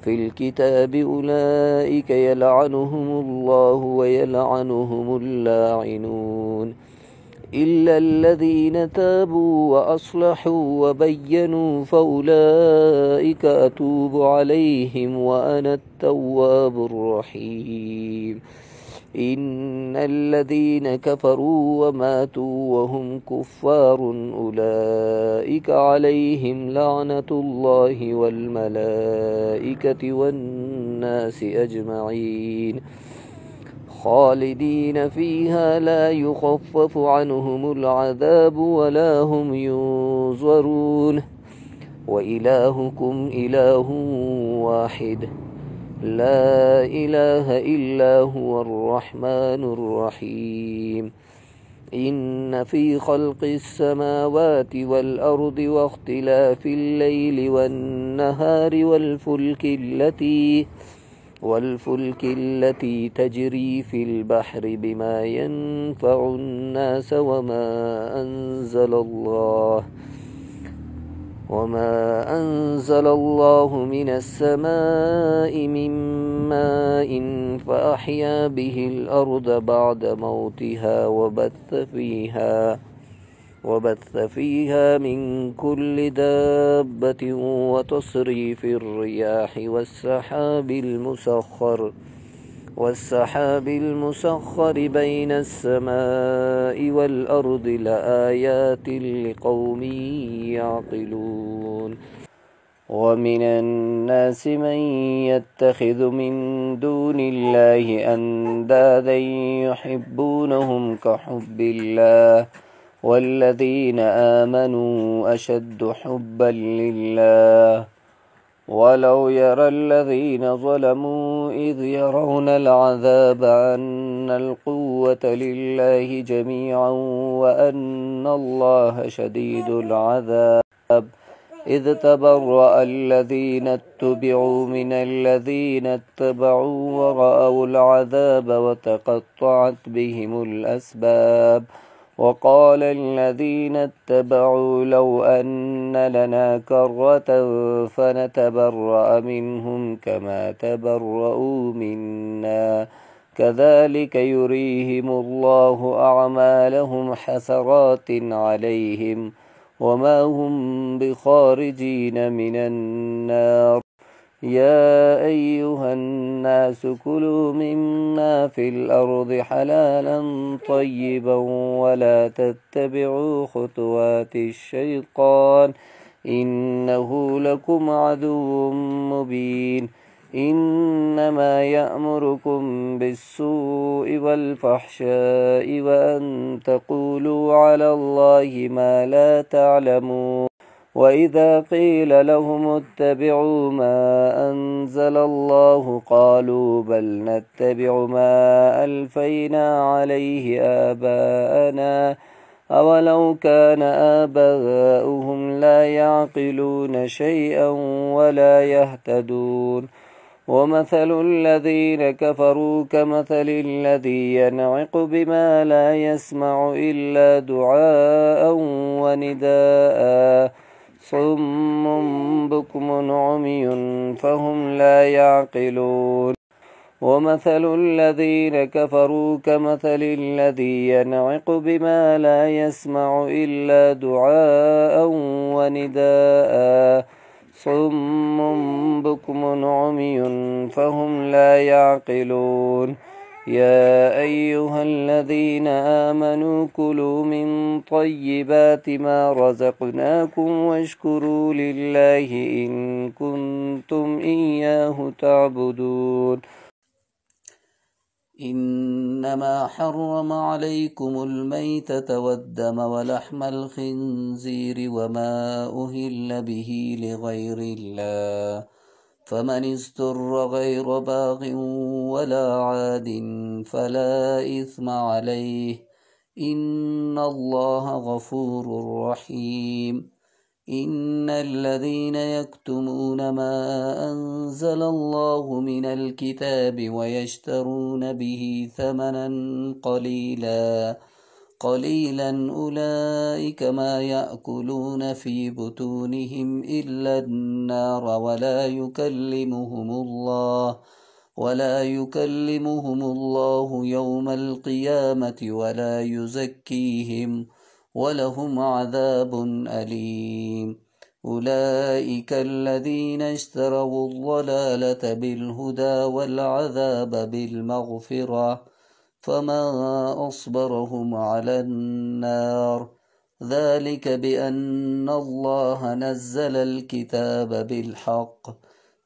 الكتاب أولئك يلعنهم الله ويلعنهم اللاعنون إلا الذين تابوا وأصلحوا وبينوا فأولئك أتوب عليهم وأنا التواب الرحيم إن الذين كفروا وماتوا وهم كفار أولئك عليهم لعنة الله والملائكة والناس أجمعين خالدين فيها لا يخفف عنهم العذاب ولا هم ينظرون وإلهكم إله واحد لا إله إلا هو الرحمن الرحيم إن في خلق السماوات والأرض واختلاف الليل والنهار والفلك التي تجري في البحر بما ينفع الناس وما أنزل الله من السماء من ماء فأحيا به الأرض بعد موتها وبث فيها من كل دابة والسحاب المسخر بين السماء والأرض لآيات لقوم يعقلون ومن الناس من يتخذ من دون الله أندادا يحبونهم كحب الله والذين آمنوا أشد حبا لله ولو يرى الذين ظلموا إذ يرون العذاب أن القوة لله جميعا وأن الله شديد العذاب إذ تبرأ الذين اتبعوا من الذين اتبعوا ورأوا العذاب وتقطعت بهم الأسباب وقال الذين اتبعوا لو أن لنا كرة فنتبرأ منهم كما تبرؤوا منا كذلك يريهم الله أعمالهم حسرات عليهم وما هم بخارجين من النار يا أيها الناس كلوا مما في الأرض حلالا طيبا ولا تتبعوا خطوات الشيطان إنه لكم عدو مبين إنما يأمركم بالسوء والفحشاء وأن تقولوا على الله ما لا تعلمون وإذا قيل لهم اتبعوا ما أنزل الله قالوا بل نتبع ما ألفينا عليه آباءنا أولو كان آباؤهم لا يعقلون شيئا ولا يهتدون ومثل الذين كفروا كمثل الذي ينعق بما لا يسمع إلا دعاء ونداء صم بكم عمي فهم لا يعقلون ومثل الذين كفروا كمثل الذي ينعق بما لا يسمع إلا دعاء ونداء صم بكم عمي فهم لا يعقلون يا أيها الذين آمنوا كلوا من طيبات ما رزقناكم واشكروا لله إن كنتم إياه تعبدون إنما حرم عليكم الميتة والدم ولحم الخنزير وما أهل به لغير الله فمن استر غير باغ ولا عاد فلا إثم عليه إن الله غفور رحيم إن الذين يكتمون ما أنزل الله من الكتاب ويشترون به ثمنا قليلا أولئك ما يأكلون في بطونهم إلا النار ولا يكلمهم الله يوم القيامة ولا يزكيهم ولهم عذاب أليم أولئك الذين اشتروا الضلالة بالهدى والعذاب بالمغفرة فما أصبرهم على النار ذلك بأن الله نزل الكتاب بالحق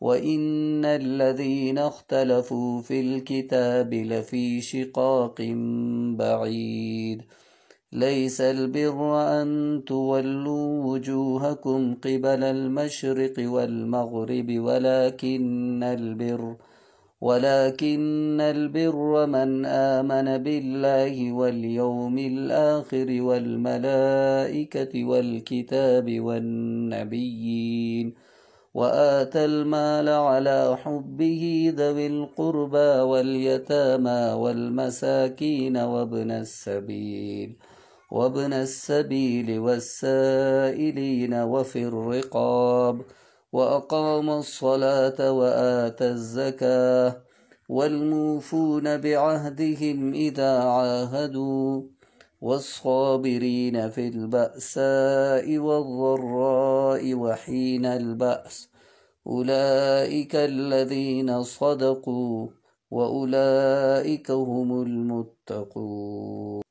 وإن الذين اختلفوا في الكتاب لفي شقاق بعيد ليس البر أن تولوا وجوهكم قبل المشرق والمغرب ولكن البر من آمن بالله واليوم الآخر والملائكة والكتاب والنبيين وآتى المال على حبه ذوي القربى واليتامى والمساكين وابن السبيل والسائلين وفي الرقاب وأقام الصلاة وآتى الزكاة والموفون بعهدهم إذا عاهدوا والصابرين في البأساء والضراء وحين البأس أولئك الذين صدقوا وأولئك هم المتقون.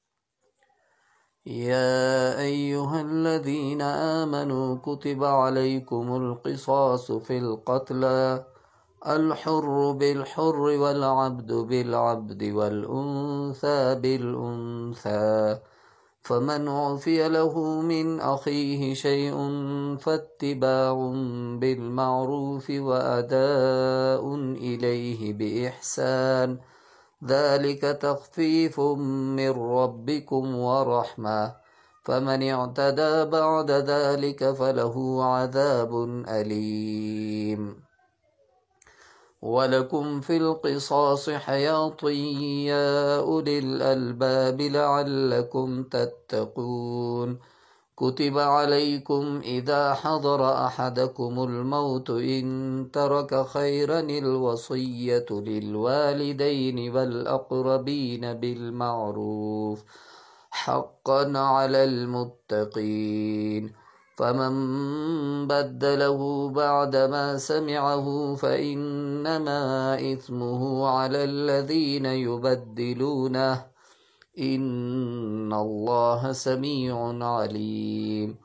يا أيها الذين آمنوا كتب عليكم القصاص في القتلى، الحر بالحر والعبد بالعبد والأنثى بالأنثى، فمن عفي له من أخيه شيء فاتباع بالمعروف وأداء إليه بإحسان، ذلك تخفيف من ربكم ورحمة، فمن اعتدى بعد ذلك فله عذاب أليم. ولكم في القصاص حياة يا أولي الألباب لعلكم تتقون. كتب عليكم إذا حضر أحدكم الموت إن ترك خيرا الوصية للوالدين والأقربين بالمعروف حقا على المتقين، فمن بدله بعدما سمعه فإنما إثمه على الذين يبدلونه، إن الله سميع عليم.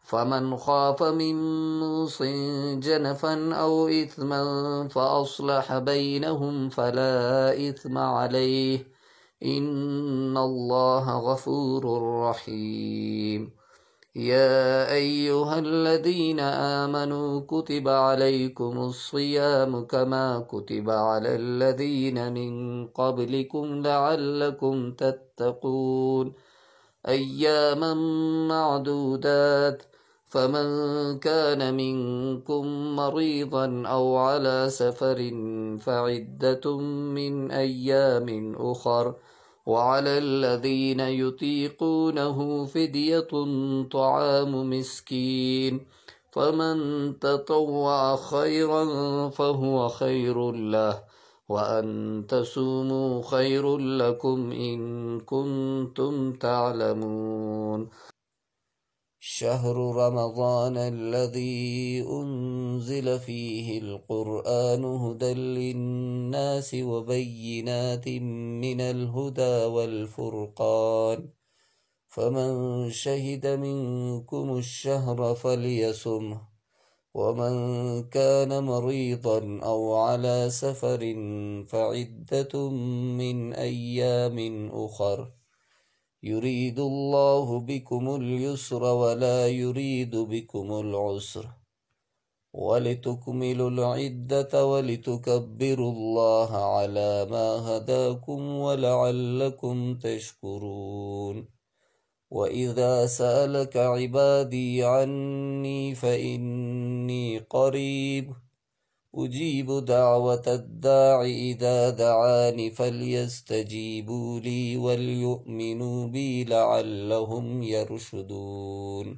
فمن خاف من موص جنفا أو إثما فأصلح بينهم فلا إثم عليه، إن الله غفور رحيم. يا أيها الذين آمنوا كتب عليكم الصيام كما كتب على الذين من قبلكم لعلكم تتقون، أياما معدودات، فمن كان منكم مريضا أو على سفر فعدة من أيام أخر، وعلى الذين يطيقونه فدية طعام مسكين، فمن تطوع خيرا فهو خير له، وأن تصوموا خير لكم إن كنتم تعلمون. شهر رمضان الذي أنزل فيه القرآن هدى للناس وبينات من الهدى والفرقان، فمن شهد منكم الشهر فليصمه، ومن كان مريضا أو على سفر فعدة من أيام أخر، يريد الله بكم اليسر ولا يريد بكم العسر، ولتكملوا العدة ولتكبروا الله على ما هداكم ولعلكم تشكرون. وإذا سألك عبادي عني فإني قريب أجيب دعوة الداع إذا دعاني فليستجيبوا لي وليؤمنوا بي لعلهم يرشدون.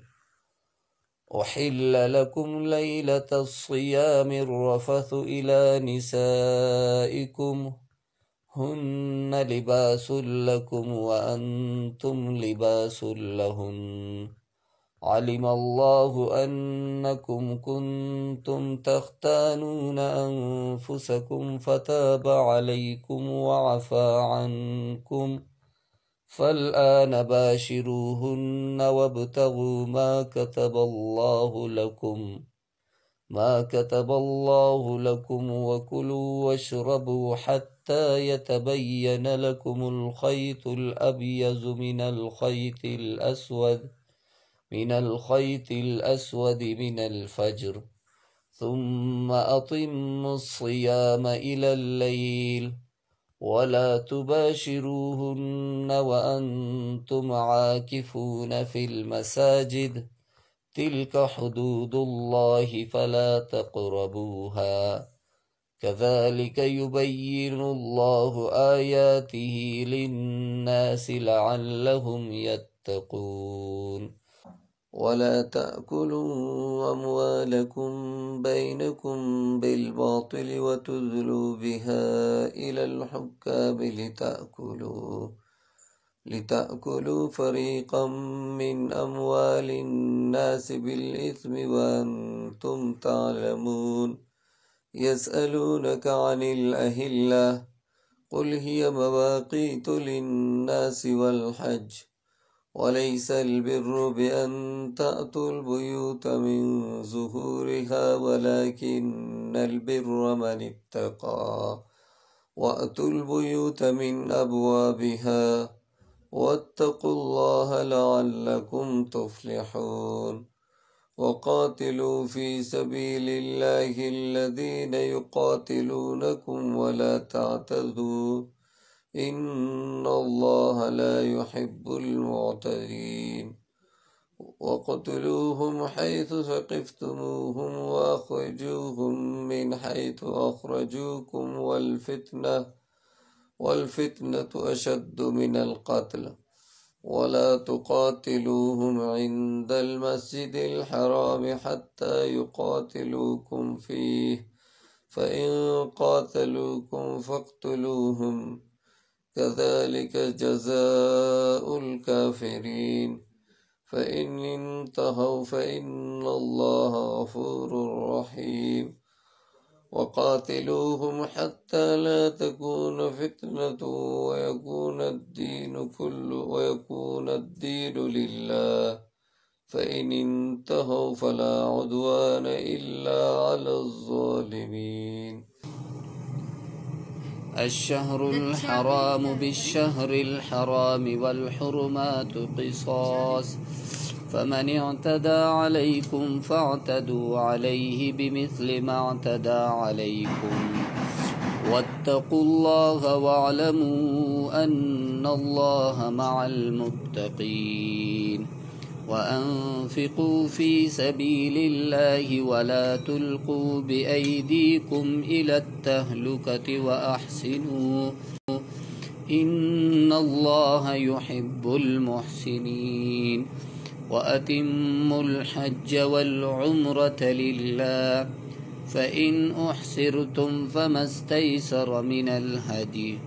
أحل لكم ليلة الصيام الرفث إلى نسائكم هن لباس لكم وأنتم لباس لهن، علم الله أنكم كنتم تختانون أنفسكم فتاب عليكم وعفى عنكم، فالآن باشروهن وابتغوا ما كتب الله لكم وكلوا واشربوا حتى يتبين لكم الخيط الأبيض من الخيط الأسود من الفجر، ثم أتموا الصيام إلى الليل، ولا تباشروهن وأنتم عاكفون في المساجد، تلك حدود الله فلا تقربوها، كذلك يبين الله آياته للناس لعلهم يتقون. ولا تأكلوا أموالكم بينكم بالباطل وتدلوا بها إلى الحكام لتأكلوا فريقا من أموال الناس بالإثم وأنتم تعلمون. يسألونك عن الأهلة قل هي مواقيت للناس والحج وليس البر بأن تأتوا البيوت من ظهورها ولكن البر من اتقى وأتوا البيوت من أبوابها واتقوا الله لعلكم تفلحون وقاتلوا في سبيل الله الذين يقاتلونكم ولا تعتدوا إن الله لا يحب المعتدين وقتلوهم حيث ثقفتموهم وأخرجوهم من حيث أخرجوكم والفتنة أشد من القتل ولا تقاتلوهم عند المسجد الحرام حتى يقاتلوكم فيه فإن قاتلوكم فاقتلوهم كذلك جزاء الكافرين فإن انتهوا فإن الله غفور رحيم وقاتلوهم حتى لا تكون فتنة ويكون الدين لله فإن انتهوا فلا عدوان إلا على الظالمين الشهر الحرام بالشهر الحرام والحرمات قصاص فمن اعتدى عليكم فاعتدوا عليه بمثل ما اعتدى عليكم واتقوا الله واعلموا أن الله مع المتقين وأنفقوا في سبيل الله ولا تلقوا بأيديكم إلى التهلكة وأحسنوا إن الله يحب المحسنين وأتموا الحج والعمرة لله فإن أحسرتم فما استيسر من الهدي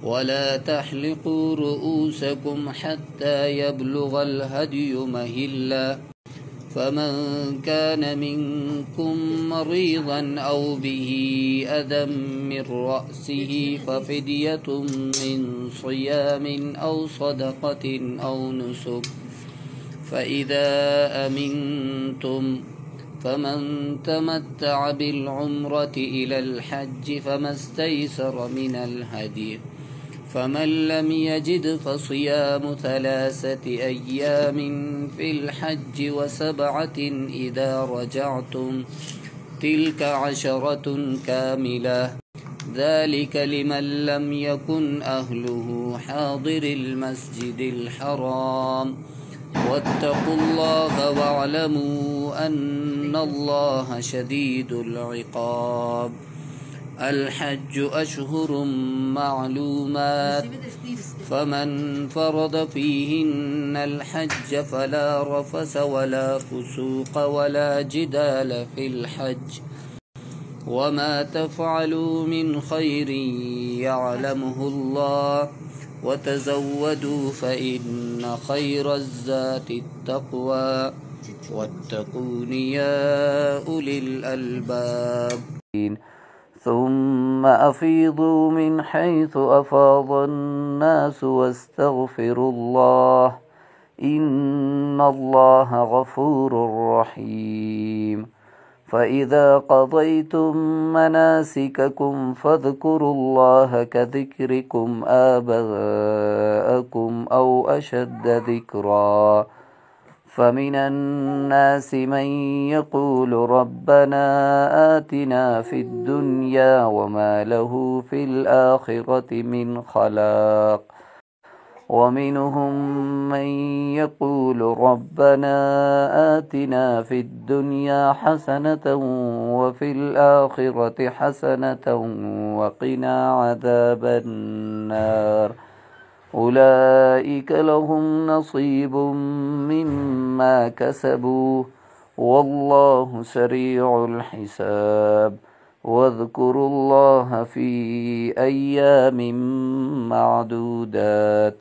ولا تحلقوا رؤوسكم حتى يبلغ الهدي مهلا فمن كان منكم مريضا أو به أذى من رأسه ففدية من صيام أو صدقة أو نسك فإذا أمنتم فمن تمتع بالعمرة إلى الحج فما استيسر من الهدي فمن لم يجد فصيام 3 أيام في الحج و7 إذا رجعتم تلك 10 كاملة ذلك لمن لم يكن أهله حاضر المسجد الحرام واتقوا الله واعلموا أن الله شديد العقاب الحج أشهر معلومات فمن فرض فيهن الحج فلا رفث ولا فسوق ولا جدال في الحج وما تفعلوا من خير يعلمه الله وتزودوا فإن خير الزاد التقوى واتقون يا أولي الألباب ثم أفيضوا من حيث أفاض الناس واستغفروا الله إن الله غفور رحيم فإذا قضيتم مناسككم فاذكروا الله كذكركم آباءكم أو أشد ذكرا فمن الناس من يقول ربنا آتنا في الدنيا وما له في الآخرة من خلاق ومنهم من يقول ربنا آتنا في الدنيا حسنة وفي الآخرة حسنة وقنا عذاب النار أولئك لهم نصيب مما كسبوا والله سريع الحساب واذكروا الله في أيام معدودات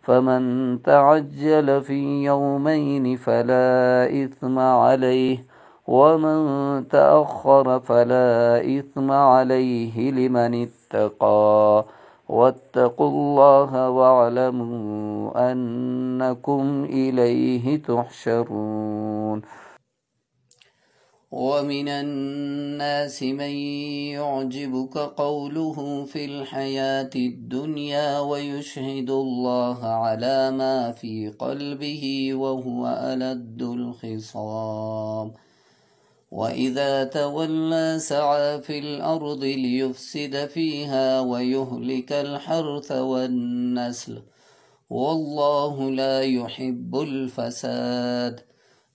فمن تعجل في يومين فلا إثم عليه ومن تأخر فلا إثم عليه لمن اتقى واتقوا الله واعلموا أنكم إليه تحشرون. ومن الناس من يعجبك قوله في الحياة الدنيا ويشهد الله على ما في قلبه وهو ألد الخصام، وإذا تولى سعى في الأرض ليفسد فيها ويهلك الحرث والنسل، والله لا يحب الفساد.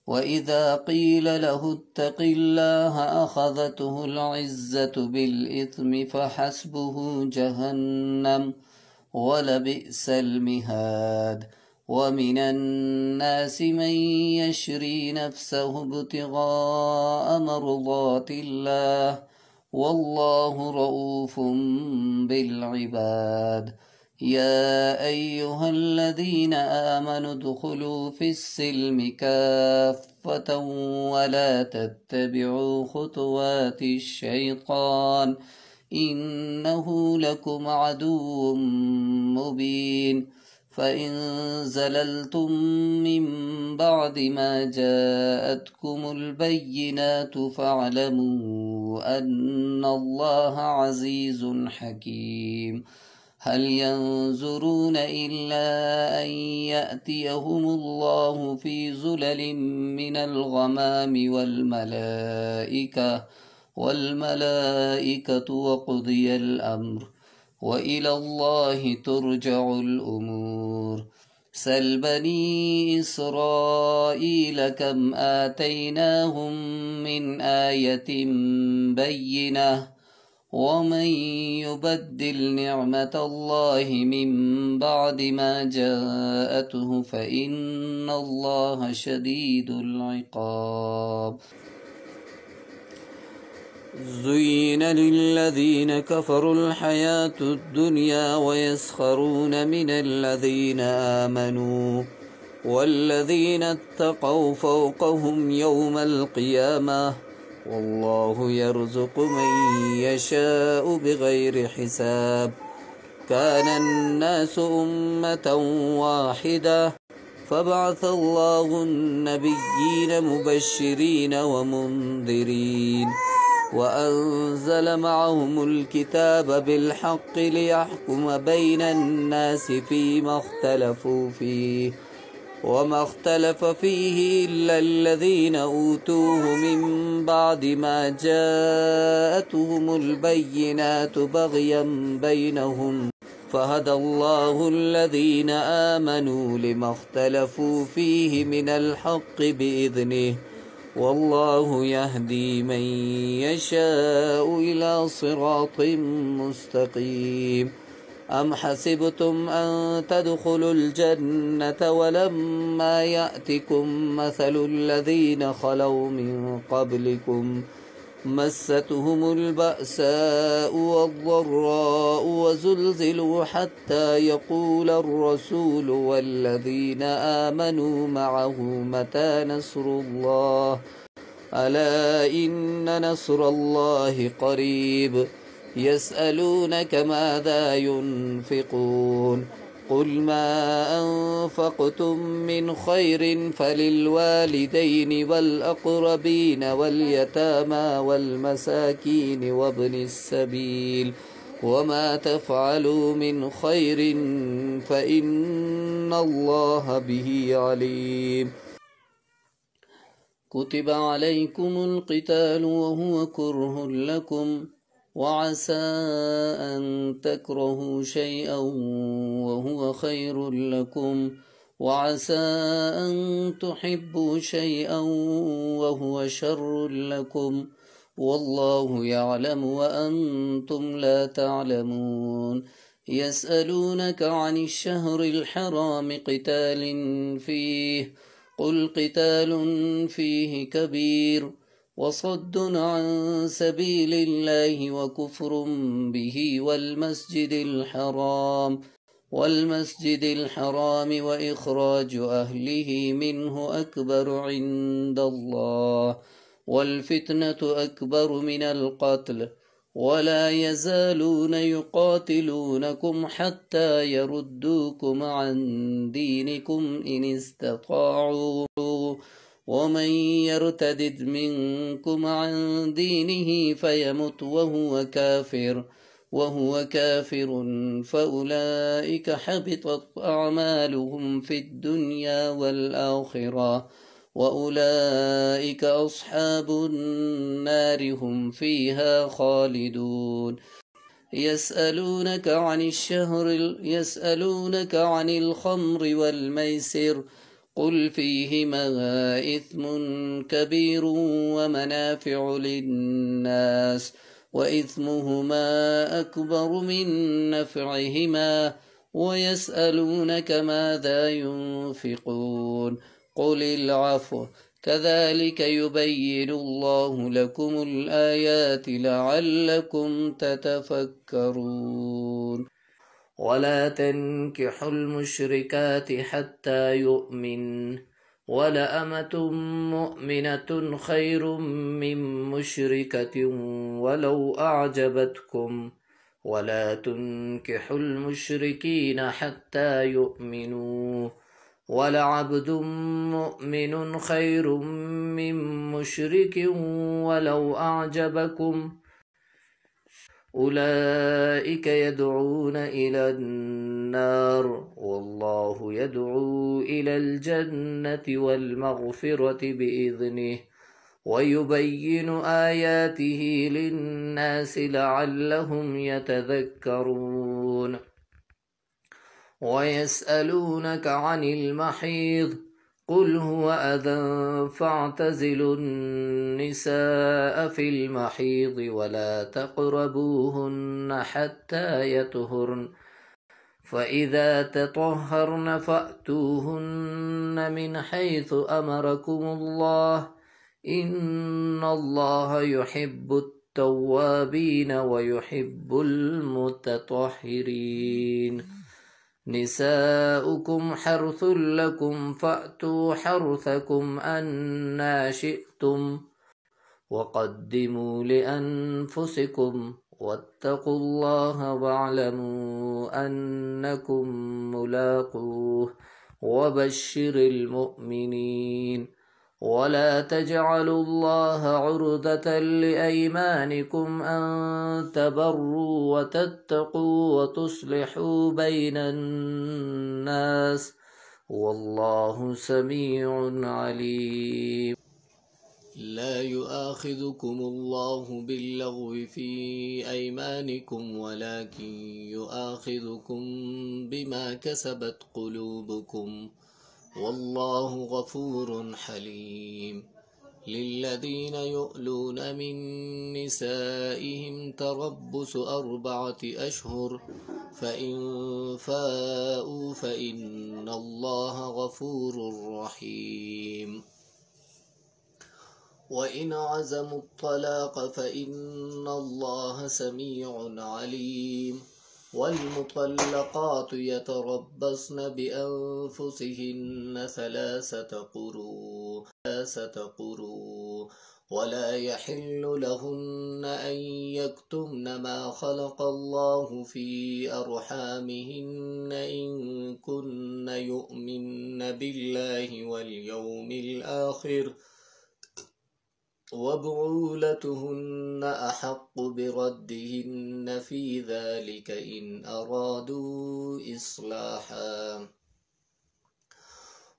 وإذا قيل له اتق الله أخذته العزة بالإثم فحسبه جهنم ولبئس المهاد. ومن الناس من يشري نفسه ابتغاء مرضات الله، والله رؤوف بالعباد. يا أيها الذين آمنوا ادخلوا في السلم كافة ولا تتبعوا خطوات الشيطان إنه لكم عدو مبين. فإن زللتم من بعد ما جاءتكم البينات فاعلموا أن الله عزيز حكيم. هل ينظرون إلا أن يأتيهم الله في زلل من الغمام والملائكة وقضي الأمر وإلى الله ترجع الأمور. سل بني إسرائيل كم آتيناهم من آية بينة ومن يبدل نعمة الله من بعد ما جاءته فإن الله شديد العقاب. زين للذين كفروا الحياة الدنيا ويسخرون من الذين آمنوا والذين اتقوا فوقهم يوم القيامة والله يرزق من يشاء بغير حساب. كان الناس أمة واحدة فبعث الله النبيين مبشرين ومنذرين وأنزل معهم الكتاب بالحق ليحكم بين الناس فيما اختلفوا فيه وما اختلف فيه إلا الذين أوتوه من بعد ما جاءتهم البينات بغيا بينهم فهدى الله الذين آمنوا لما اختلفوا فيه من الحق بإذنه والله يهدي من يشاء إلى صراط مستقيم. أم حسبتم أن تدخلوا الجنة ولما يأتكم مثل الذين خلوا من قبلكم مستهم البأساء والضراء وزلزلوا حتى يقول الرسول والذين آمنوا معه متى نصر الله ألا إن نصر الله قريب. يسألونك ماذا ينفقون قل ما أنفقتم من خير فللوالدين والأقربين واليتامى والمساكين وابن السبيل وما تفعلوا من خير فإن الله به عليم. كتب عليكم القتال وهو كره لكم وعسى أن تكرهوا شيئا وهو خير لكم وعسى أن تحبوا شيئا وهو شر لكم والله يعلم وأنتم لا تعلمون. يسألونك عن الشهر الحرام قتال فيه قل قتال فيه كبير وصد عن سبيل الله وكفر به والمسجد الحرام وإخراج أهله منه أكبر عند الله والفتنة أكبر من القتل ولا يزالون يقاتلونكم حتى يردوكم عن دينكم إن استطاعوا ومن يرتدد منكم عن دينه فيمت وهو كافر فأولئك حبطت أعمالهم في الدنيا والآخرة وأولئك أصحاب النار هم فيها خالدون يسألونك عن الخمر والميسر قل فيهما إثم كبير ومنافع للناس وإثمهما أكبر من نفعهما ويسألونك ماذا ينفقون قل العفو كذلك يبين الله لكم الآيات لعلكم تتفكرون ولا تنكحوا المشركات حتى يؤمن ولأمة مؤمنة خير من مشركة ولو أعجبتكم ولا تنكحوا المشركين حتى يؤمنوا ولعبد مؤمن خير من مشرك ولو أعجبكم أولئك يدعون إلى النار والله يدعو إلى الجنة والمغفرة بإذنه ويبين آياته للناس لعلهم يتذكرون ويسألونك عن المحيض قل هو أذى فاعتزلوا النساء في المحيض ولا تقربوهن حتى يطهرن فإذا تطهرن فأتوهن من حيث أمركم الله إن الله يحب التوابين ويحب المتطهرين نساؤكم حرث لكم فأتوا حرثكم أنى شئتم وقدموا لأنفسكم واتقوا الله واعلموا أنكم ملاقوه وبشر المؤمنين ولا تجعلوا الله عرضة لأيمانكم أن تبروا وتتقوا وتصلحوا بين الناس والله سميع عليم لا يؤاخذكم الله باللغو في أيمانكم ولكن يؤاخذكم بما كسبت قلوبكم والله غفور حليم للذين يؤلون من نسائهم تربص 4 أشهر فإن فاءوا فإن الله غفور رحيم وإن عزموا الطلاق فإن الله سميع عليم والمطلقات يتربصن بأنفسهن 3 قروء ولا يحل لهن أن يكتمن ما خلق الله في أرحامهن إن كن يؤمن بالله واليوم الآخر وبعولتهن أحق بردهن في ذلك إن أرادوا إصلاحا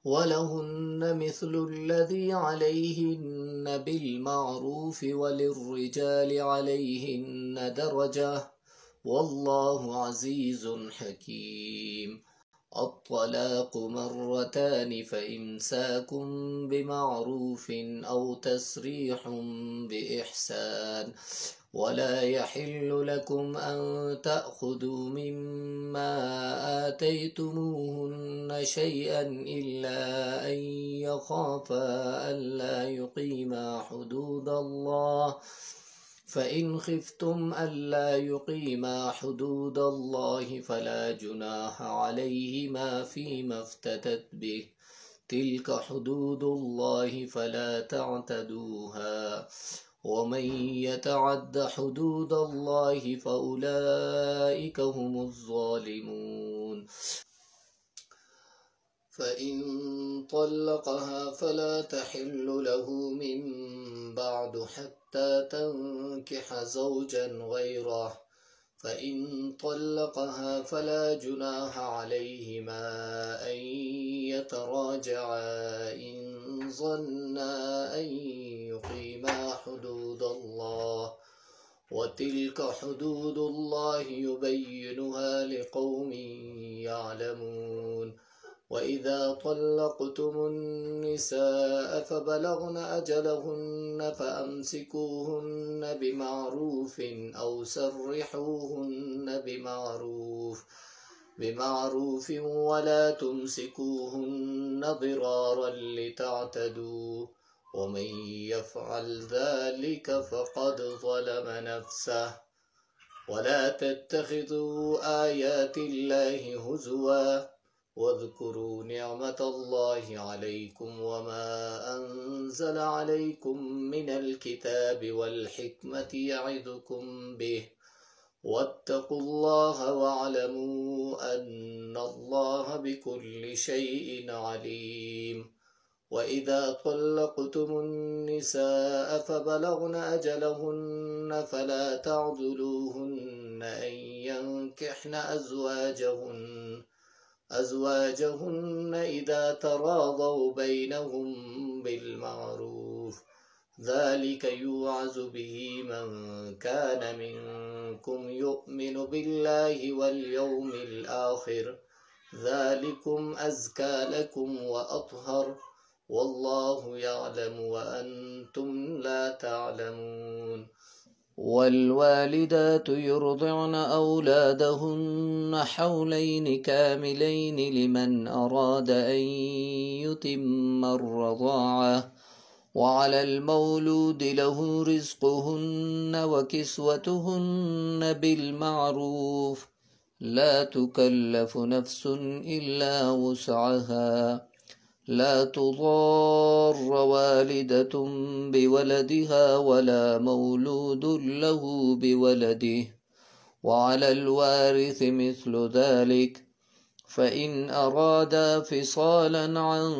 ولهن مثل الذي عليهن بالمعروف وللرجال عليهن درجة والله عزيز حكيم الطلاق 2 فإمساك بمعروف أو تسريح بإحسان ولا يحل لكم أن تأخذوا مما آتيتموهن شيئا إلا أن يخافا ألا يقيما حدود الله فإن خفتم ألا يقيما حدود الله فلا جناح عليهما فيما افتدت به تلك حدود الله فلا تعتدوها ومن يتعد حدود الله فأولئك هم الظالمون. فإن طلقها فلا تحل له من بعد حتى تنكح زوجا غيره، فإن طلقها فلا جناح عليهما أن يتراجعا إن ظنا أن يقيما حدود الله، وتلك حدود الله يبينها لقوم يعلمون. وإذا طلقتم النساء فبلغن أجلهن فأمسكوهن بمعروف أو سرحوهن بمعروف ولا تمسكوهن ضرارا لتعتدوا، ومن يفعل ذلك فقد ظلم نفسه. ولا تتخذوا آيات الله هزوا واذكروا نعمة الله عليكم وما أنزل عليكم من الكتاب والحكمة يعظكم به، واتقوا الله واعلموا أن الله بكل شيء عليم. وإذا طلقتم النساء فبلغن أجلهن فلا تعضلوهن أن ينكحن أزواجهن إذا تراضوا بينهم بالمعروف، ذلك يوعظ به من كان منكم يؤمن بالله واليوم الآخر، ذلكم أزكى لكم وأطهر، والله يعلم وأنتم لا تعلمون. والوالدات يرضعن أولادهن حولين كاملين لمن أراد أن يتم الرضاعة، وعلى المولود له رزقهن وكسوتهن بالمعروف، لا تكلف نفس إلا وسعها، لا تضار والدة بولدها ولا مولود له بولده، وعلى الوارث مثل ذلك، فإن أرادا فصالا عن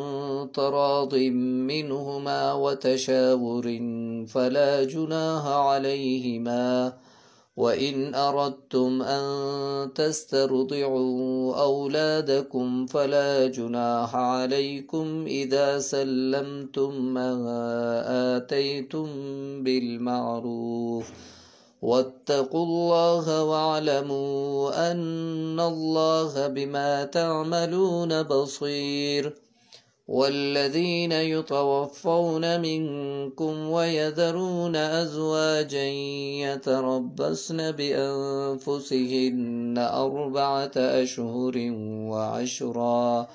تراض منهما وتشاور فلا جناح عليهما. وإن أردتم أن تسترضعوا أولادكم فلا جناح عليكم إذا سلمتم ما آتيتم بالمعروف، واتقوا الله واعلموا أن الله بما تعملون بصير. والذين يتوفون منكم ويذرون أزواجا يتربصن بأنفسهن 4 أشهر وعشرا،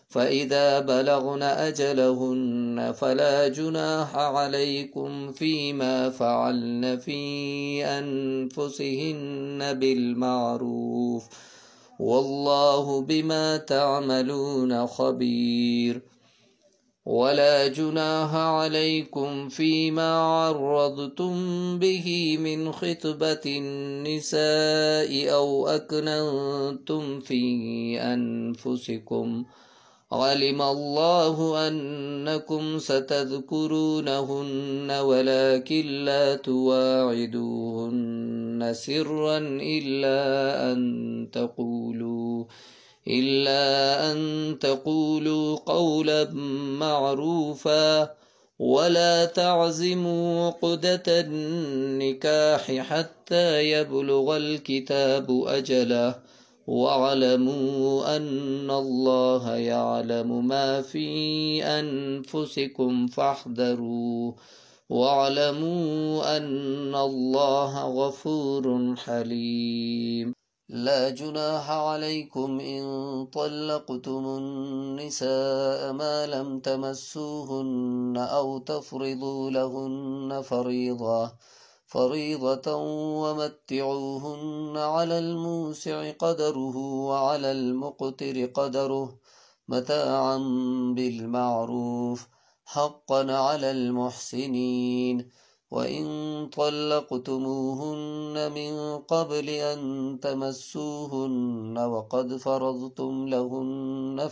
فإذا بلغن أجلهن فلا جناح عليكم فيما فعلن في أنفسهن بالمعروف، والله بما تعملون خبير. ولا جناح عليكم فيما عرضتم به من خطبة النساء أو أكننتم في أنفسكم، علم الله أنكم ستذكرونهن ولكن لا تواعدوهن سرا إلا أن تقولوا قولا معروفا، ولا تعزموا عقدة النكاح حتى يبلغ الكتاب أجله، واعلموا أن الله يعلم ما في أنفسكم فاحذروا، واعلموا أن الله غفور حليم. لا جناح عليكم إن طلقتم النساء ما لم تمسوهن أو تفرضوا لهن فريضة ومتعوهن على الموسع قدره وعلى المقتر قدره متاعا بالمعروف، حقا على المحسنين. وإن طلقتموهن من قبل أن تمسوهن وقد فرضتم لهن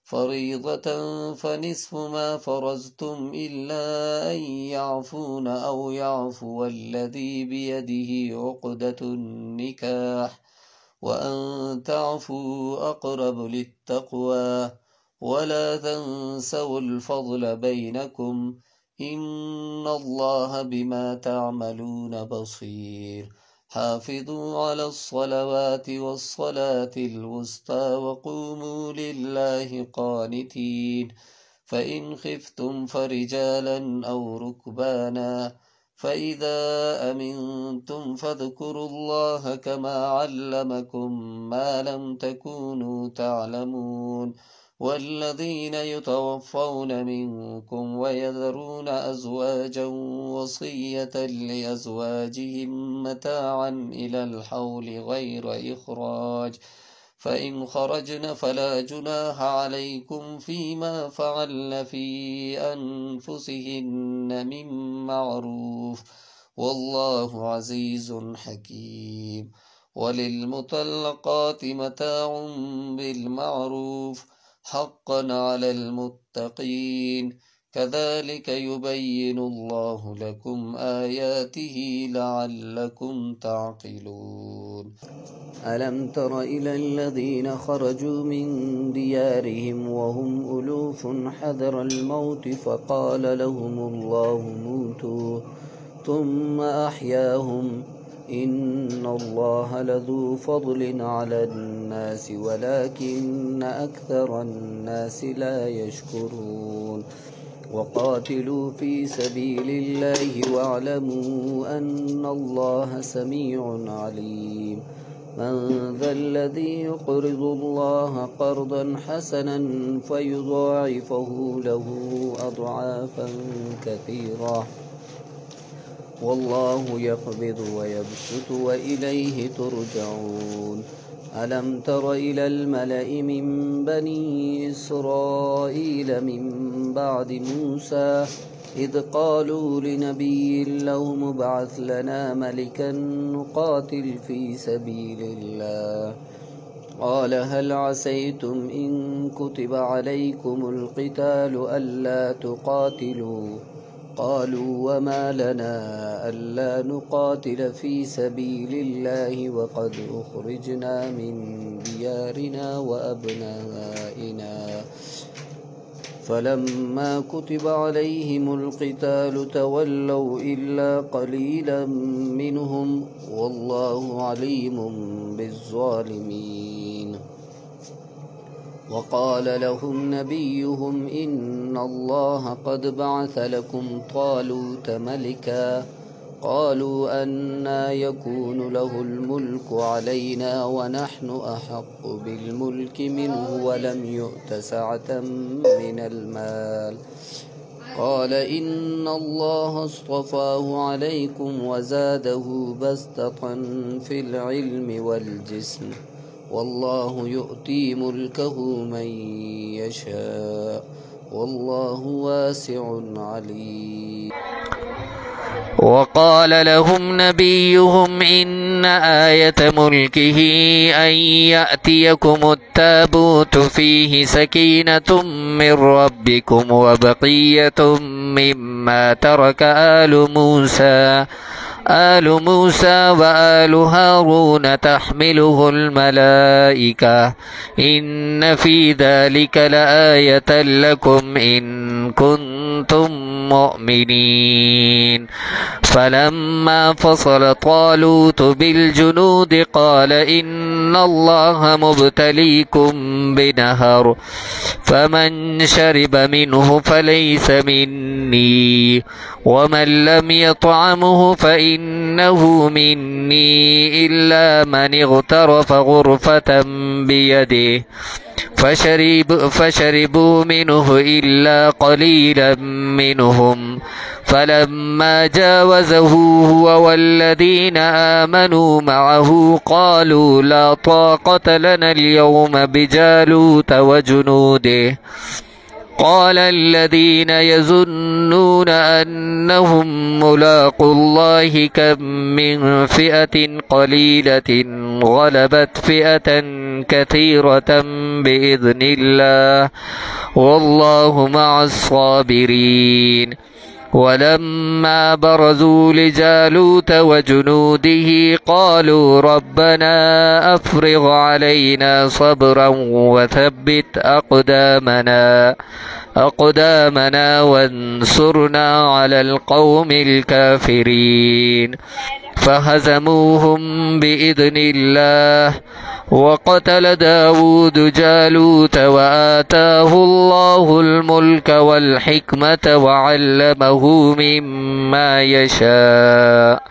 فريضة فنصف ما فرضتم إلا أن يعفون أو يعفو الذي بيده عقدة النكاح وأن تعفوا أقرب للتقوى ولا تنسوا الفضل بينكم إن الله بما تعملون بصير حافظوا على الصلوات والصلاة الوسطى وقوموا لله قانتين فإن خفتم فرجالا أو ركبانا فإذا أمنتم فاذكروا الله كما علمكم ما لم تكونوا تعلمون والذين يتوفون منكم ويذرون أزواجا وصية لأزواجهم متاعا إلى الحول غير إخراج فإن خرجن فلا جناح عليكم فيما فعلن في أنفسهن من معروف والله عزيز حكيم وللمطلقات متاع بالمعروف حقا على المتقين كذلك يبين الله لكم آياته لعلكم تعقلون ألم تر إلى الذين خرجوا من ديارهم وهم ألوف حذر الموت فقال لهم الله موتوا ثم أحياهم إن الله لذو فضل على الناس ولكن أكثر الناس لا يشكرون وقاتلوا في سبيل الله واعلموا أن الله سميع عليم من ذا الذي يقرض الله قرضا حسنا فيضاعفه له أضعافا كثيرة والله يقبض ويبسط وإليه ترجعون ألم تر إلى الملأ من بني إسرائيل من بعد موسى إذ قالوا لنبي له ابعث لنا ملكا نقاتل في سبيل الله قال هل عسيتم إن كتب عليكم القتال ألا تقاتلوا قالوا وما لنا ألا نقاتل في سبيل الله وقد أخرجنا من ديارنا وأبنائنا فلما كتب عليهم القتال تولوا إلا قليلا منهم والله عليم بالظالمين وقال لهم نبيهم إن الله قد بعث لكم طالوت ملكا قالوا أنى يكون له الملك علينا ونحن أحق بالملك منه ولم يؤت سعة من المال قال إن الله اصطفاه عليكم وزاده بسطة في العلم والجسم والله يؤتي ملكه من يشاء والله واسع عليم وقال لهم نبيهم إن آية ملكه أن يأتيكم التابوت فيه سكينة من ربكم وبقية مما ترك آل موسى وآل هارون تحمله الملائكة إن في ذلك لآية لكم إن كنتم مؤمنين فلما فصل طالوت بالجنود قال إن الله مبتليكم بنهر فمن شرب منه فليس مني ومن لم يطعمه فإنه مني إلا من اغترف غرفة بيده فشربوا منه إلا قليلا منهم فلما جاوزه هو والذين آمنوا معه قالوا لا طاقة لنا اليوم بجالوت وجنوده قال الذين يظنون أنهم ملاقو الله كم من فئة قليلة غلبت فئة كثيرة بإذن الله والله مع الصابرين. ولما برزوا لجالوت وجنوده قالوا ربنا أفرغ علينا صبرا وثبت أقدامنا وانصرنا على القوم الكافرين. فهزموهم بإذن الله وقتل داود جالوت وآتاه الله الملك والحكمة وعلمه مما يشاء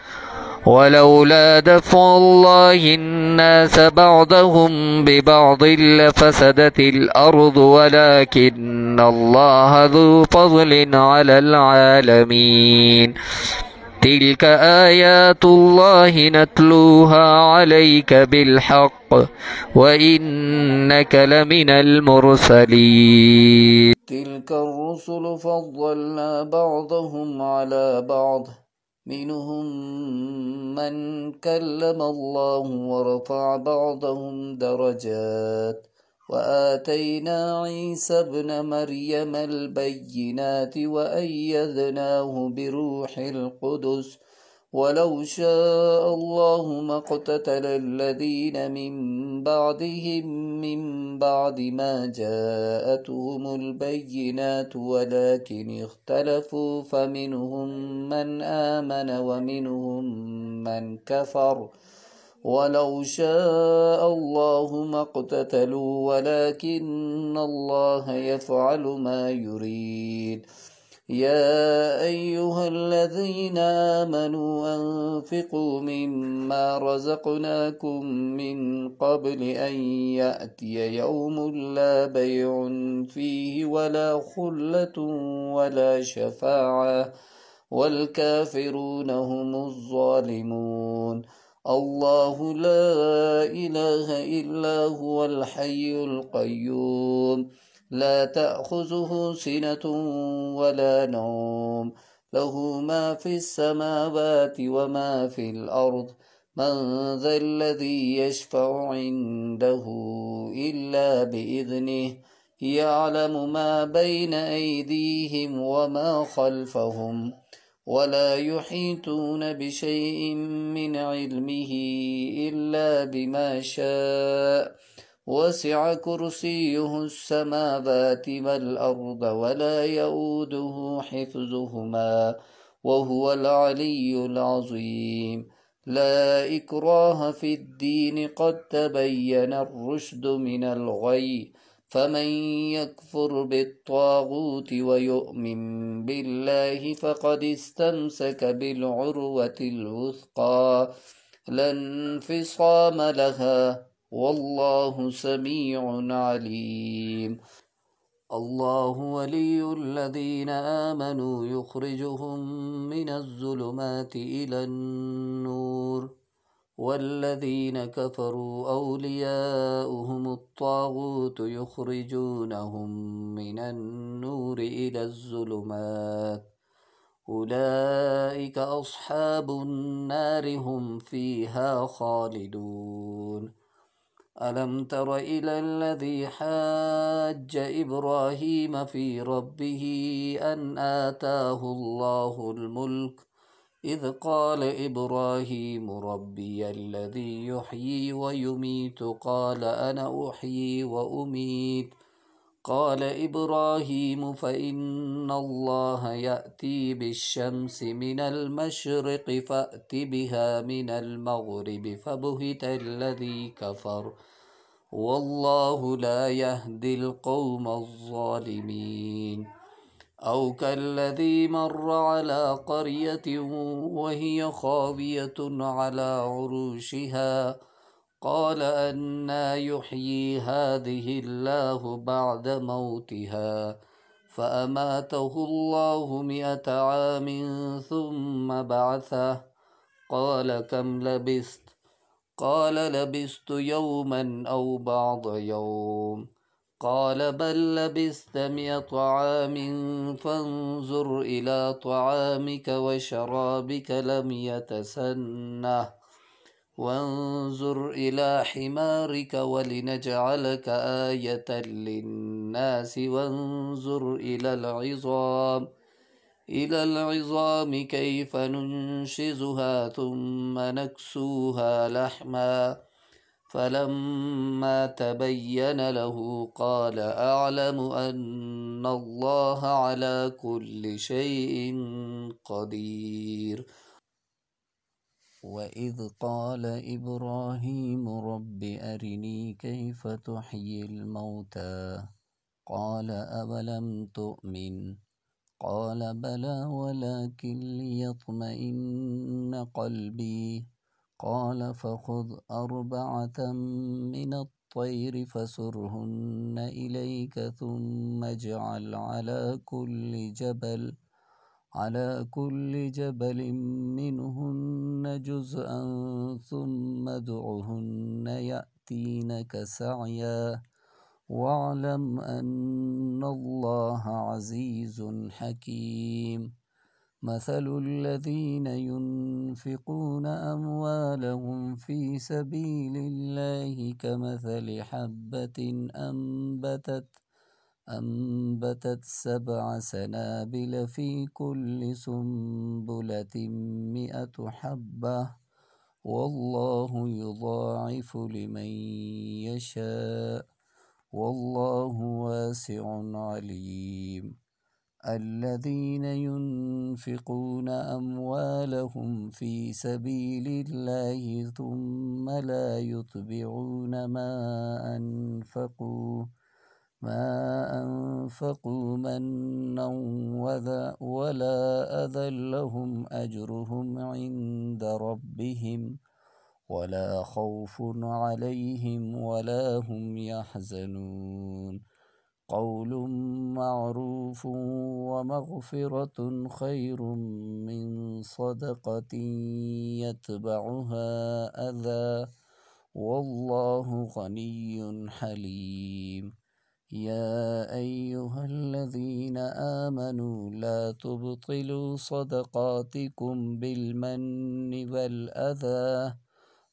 ولولا دفع الله الناس بعضهم ببعض لفسدت الأرض ولكن الله ذو فضل على العالمين. تلك آيات الله نتلوها عليك بالحق وإنك لمن المرسلين. تلك الرسل فضلنا بعضهم على بعض منهم من كلم الله ورفع بعضهم درجات وآتينا عيسى ابن مريم البينات وأيدناه بروح القدس ولو شاء الله ما اقتتل الذين من بعدهم من بعد ما جاءتهم البينات ولكن اختلفوا فمنهم من آمن ومنهم من كفر ولو شاء الله ما اقتتلوا ولكن الله يفعل ما يريد. يا أيها الذين آمنوا أنفقوا مما رزقناكم من قبل أن يأتي يوم لا بيع فيه ولا خلة ولا شفاعة والكافرون هم الظالمون. الله لا إله إلا هو الحي القيوم لا تأخذه سنة ولا نوم له ما في السماوات وما في الأرض من ذا الذي يشفع عنده إلا بإذنه يعلم ما بين أيديهم وما خلفهم ولا يحيطون بشيء من علمه إلا بما شاء وسع كرسيه السماوات والأرض ولا يؤوده حفظهما وهو العلي العظيم. لا إكراه في الدين قد تبين الرشد من الغي فمن يكفر بالطاغوت ويؤمن بالله فقد استمسك بالعروة الوثقى لا انفصام لها والله سميع عليم. الله ولي الذين آمنوا يخرجهم من الظلمات إلى النور والذين كفروا أولياؤهم الطاغوت يخرجونهم من النور إلى الظلمات أولئك أصحاب النار هم فيها خالدون. ألم تر إلى الذي حاج إبراهيم في ربه أن آتاه الله الملك إذ قال إبراهيم ربي الذي يحيي ويميت قال أنا أحيي وأميت قال إبراهيم فإن الله يأتي بالشمس من المشرق فأت بها من المغرب فبهت الذي كفر والله لا يهدي القوم الظالمين. أو كالذي مر على قرية وهي خاوية على عروشها قال أنى يحيي هذه الله بعد موتها فأماته الله 100 عام ثم بعثه قال كم لبثت قال لبثت يوما أو بعض يوم قال بل لبثت 100 عام فانظر إلى طعامك وشرابك لم يتسنه وانظر إلى حمارك ولنجعلك آية للناس وانظر إلى العظام كيف ننشزها ثم نكسوها لحما فلما تبين له قال أعلم أن الله على كل شيء قدير. وإذ قال إبراهيم رب أرني كيف تحيي الموتى قال أولم تؤمن قال بلى ولكن ليطمئن قلبي قال فخذ 4 من الطير فسرهن إليك ثم اجعل على كل جبل منهن جزءا ثم ادعهن يأتينك سعيا واعلم أن الله عزيز حكيم. مثل الذين ينفقون أموالهم في سبيل الله كمثل حبة أنبتت 7 سنابل في كل سنبلة 100 حبة والله يضاعف لمن يشاء والله واسع عليم. الذين ينفقون أموالهم في سبيل الله ثم لا يتبعون ما أنفقوا منا ولا أذى لهم أجرهم عند ربهم ولا خوف عليهم ولا هم يحزنون. قول معروف ومغفرة خير من صدقة يتبعها أذى والله غني حليم. يا أيها الذين آمنوا لا تبطلوا صدقاتكم بالمن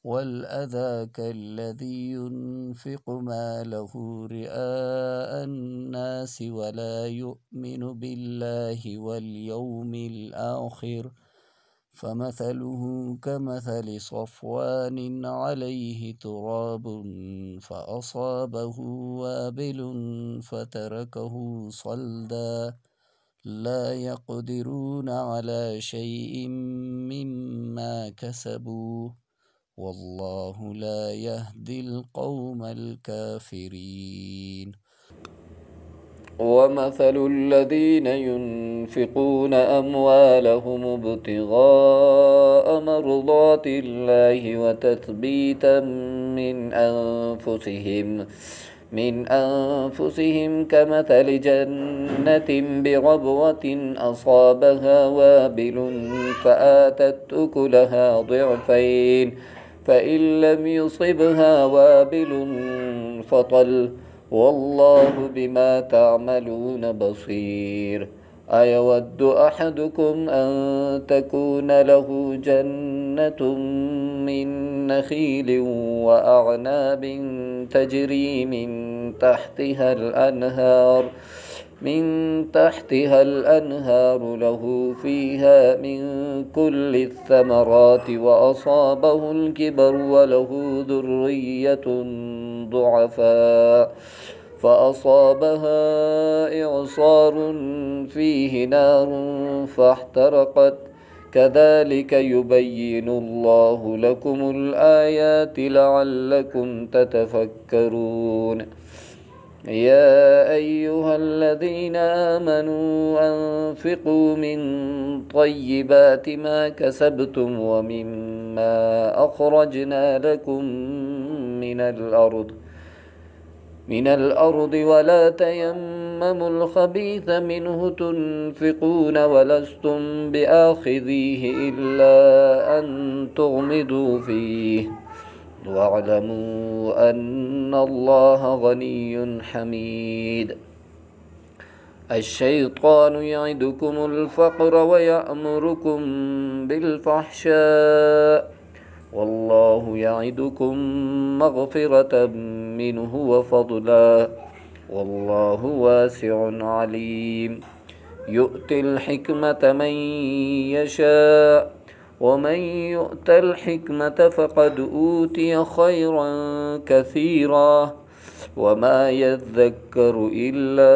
والأذى كالذي ينفق ماله رئاء الناس ولا يؤمن بالله واليوم الآخر فمثله كمثل صفوان عليه تراب فأصابه وابل فتركه صلدا لا يقدرون على شيء مما كسبوا والله لا يهدي القوم الكافرين. ومثل الذين ينفقون أموالهم ابتغاء مرضات الله وتثبيتا من أنفسهم كمثل جنة بربوة أصابها وابل فآتت أكلها ضعفين فإن لم يصبها وابل فطل والله بما تعملون بصير. أيود أحدكم أن تكون له جنة من نخيل وأعناب تجري من تحتها الأنهار له فيها من كل الثمرات وأصابه الكبر وله ذرية ضعفاء فأصابها إعصار فيه نار فاحترقت كذلك يبين الله لكم الآيات لعلكم تتفكرون. يا أيها الذين آمنوا أنفقوا من طيبات ما كسبتم ومما أخرجنا لكم من الأرض ولا تيمموا الخبيث منه تنفقون ولستم بآخذيه إلا أن تغمضوا فيه واعلموا أن الله غني حميد. الشيطان يعدكم الفقر ويأمركم بالفحشاء والله يعدكم مغفرة منه وفضلا والله واسع عليم. يؤتي الحكمة من يشاء ومن يؤت الحكمة فقد أوتي خيرا كثيرا وما يذكر إلا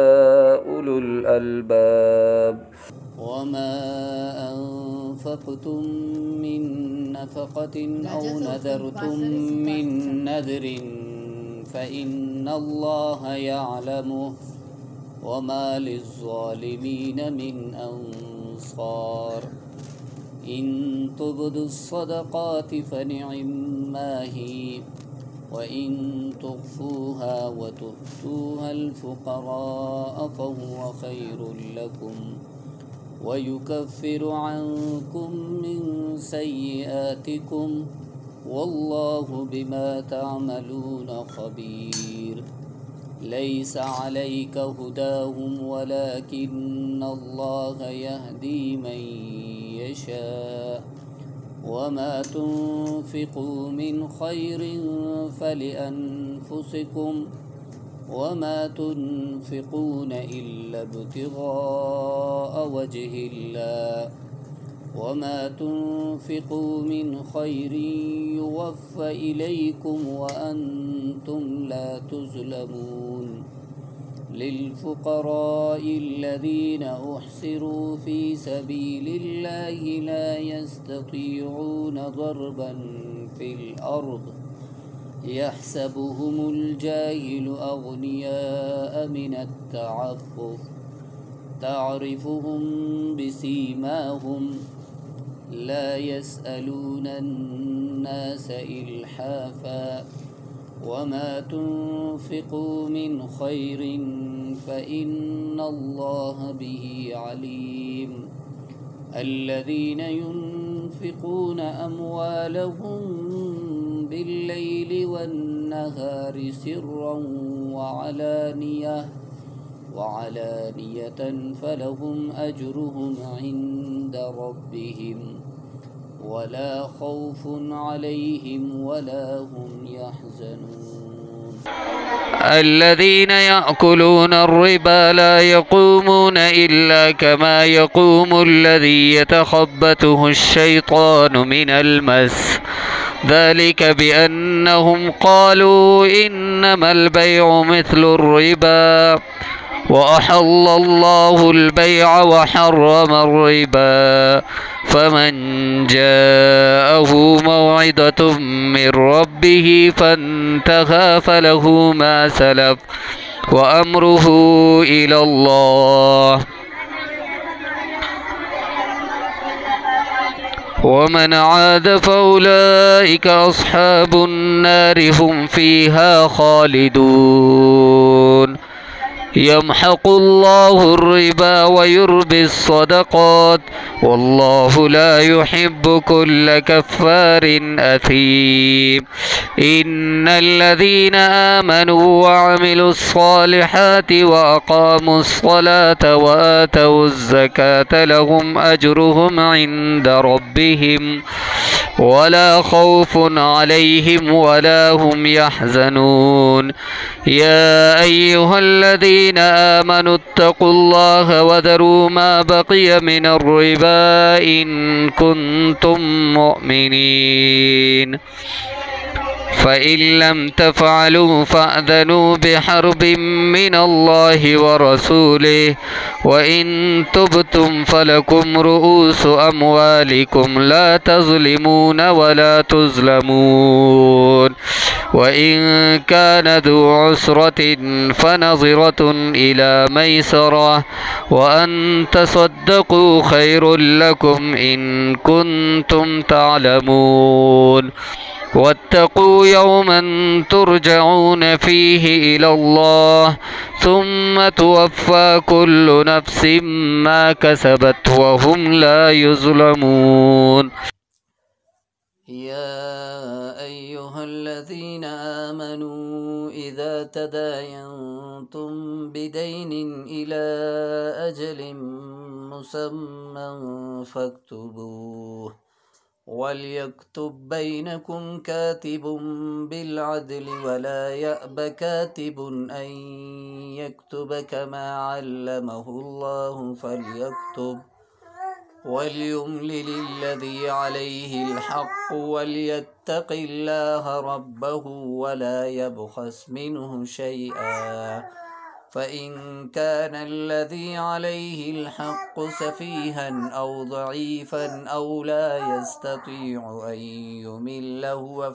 أولو الألباب. وما أنفقتم من نفقة أو نذرتم من نذر فإن الله يعلمه وما للظالمين من أنصار. إن تبدوا الصدقات فنعما هي وإن تخفوها وتؤتوها الفقراء فهو خير لكم ويكفر عنكم من سيئاتكم والله بما تعملون خبير. ليس عليك هداهم ولكن الله يهدي من يشاء وما تنفقوا من خير فلأنفسكم وما تنفقون إلا ابتغاء وجه الله وما تنفقوا من خير يوفى إليكم وأنتم لا تظلمون. للفقراء الذين أحصروا في سبيل الله لا يستطيعون ضربا في الأرض يحسبهم الجاهل أغنياء من التعفف تعرفهم بسيماهم لا يسألون الناس إلحافا وما تنفقوا من خير فإن الله به عليم. الذين ينفقون أموالهم بالليل والنهار سرا وعلانية فلهم أجرهم عند ربهم ولا خوف عليهم ولا هم يحزنون. الذين يأكلون الربا لا يقومون إلا كما يقوم الذي يتخبطه الشيطان من المس ذلك بأنهم قالوا إنما البيع مثل الربا وأحل الله البيع وحرم الربا فمن جاءه موعظة من ربه فانتهى فله ما سلف وأمره إلى الله ومن عاد فأولئك أصحاب النار هم فيها خالدون. يمحق الله الربا ويربي الصدقات والله لا يحب كل كفار أثيم. إن الذين آمنوا وعملوا الصالحات وأقاموا الصلاة وآتوا الزكاة لهم أجرهم عند ربهم ولا خوف عليهم ولا هم يحزنون. يا أيها الذين آمنوا اتقوا الله وذروا ما بقي من الربا إن كنتم مؤمنين فإن لم تفعلوا فأذنوا بحرب من الله ورسوله وإن تبتم فلكم رؤوس أموالكم لا تظلمون ولا تظلمون وإن كان ذو عسرة فنظرة إلى ميسرة وأن تصدقوا خير لكم إن كنتم تعلمون واتقوا يوما ترجعون فيه إلى الله ثم توفى كل نفس ما كسبت وهم لا يظلمون. يا أيها الذين الذين آمنوا إذا تداينتم بدين إلى أجل مسمى فاكتبوه وليكتب بينكم كاتب بالعدل ولا يأب كاتب أن يكتب كما علمه الله فليكتب وليملل الذي عليه الحق وليتق الله ربه ولا يبخس منه شيئا فإن كان الذي عليه الحق سفيها أو ضعيفا أو لا يستطيع أن يمل هو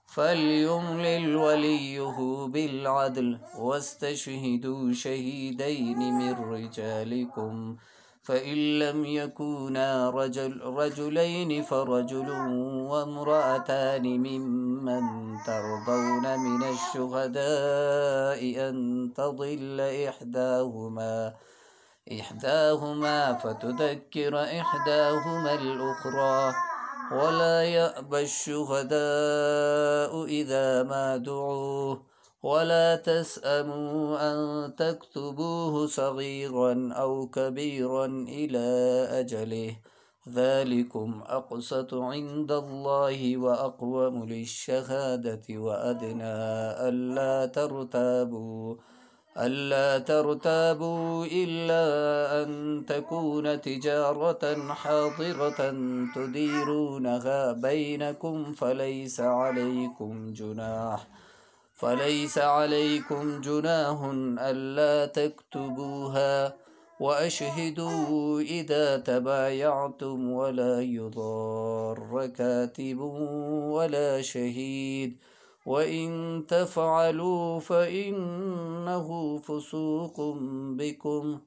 فليملل وليه بالعدل واستشهدوا شهيدين من رجالكم فإن لم يكونا رجلين فرجل وامرأتان ممن ترضون من الشهداء أن تضل إحداهما فتذكر إحداهما الأخرى ولا يأبى الشهداء إذا ما دعوه ولا تسأموا أن تكتبوه صغيرا أو كبيرا إلى أجله ذلكم أقسط عند الله وأقوم للشهادة وأدنى ألا ترتابوا إلا أن تكون تجارة حاضرة تديرونها بينكم فليس عليكم جناح ألا تكتبوها وأشهدوا إذا تبايعتم ولا يضار كاتب ولا شهيد وإن تفعلوا فإنه فسوق بكم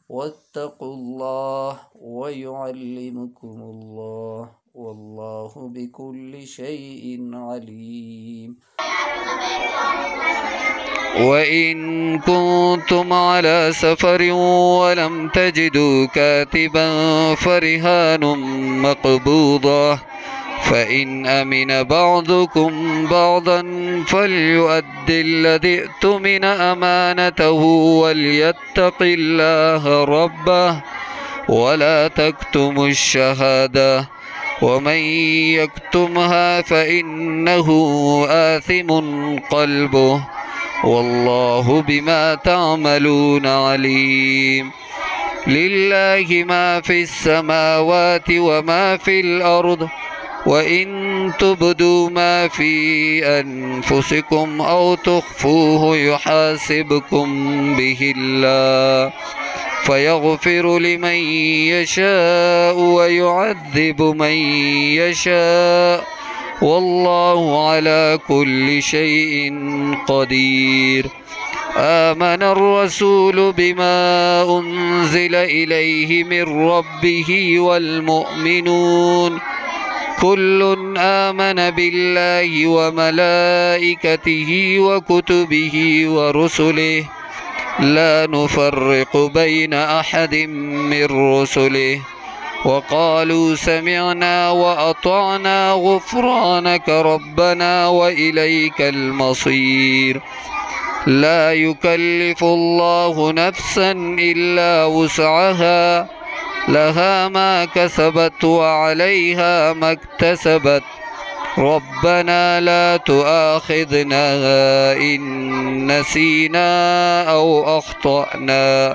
واتقوا الله ويعلمكم الله والله بكل شيء عليم. وإن كنتم على سفر ولم تجدوا كاتبا فرهان مقبوضة فإن أمن بعضكم بعضا فليؤدي الذي اؤتمن أمانته وليتق الله ربه ولا تكتموا الشهادة ومن يكتمها فإنه آثم قلبه والله بما تعملون عليم. لله ما في السماوات وما في الأرض وإن تبدوا ما في أنفسكم أو تخفوه يحاسبكم به الله فيغفر لمن يشاء ويعذب من يشاء والله على كل شيء قدير. آمن الرسول بما أنزل إليه من ربه والمؤمنون كل آمن بالله وملائكته وكتبه ورسله لا نفرق بين أحد من رسله وقالوا سمعنا وأطعنا غفرانك ربنا وإليك المصير. لا يكلف الله نفسا إلا وسعها لها ما كسبت وعليها ما اكتسبت ربنا لا تؤاخذنا إن نسينا أو أخطأنا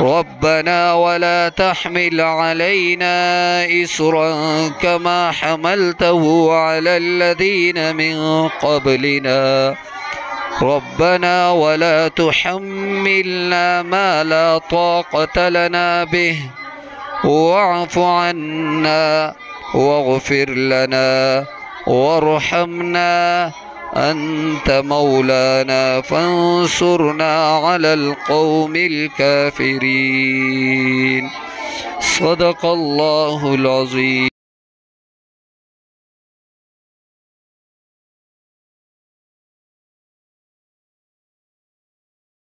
ربنا ولا تحمل علينا إصرا كما حملته على الذين من قبلنا ربنا ولا تحملنا ما لا طاقة لنا به واعف عنا واغفر لنا وارحمنا أنت مولانا فانصرنا على القوم الكافرين. صدق الله العظيم.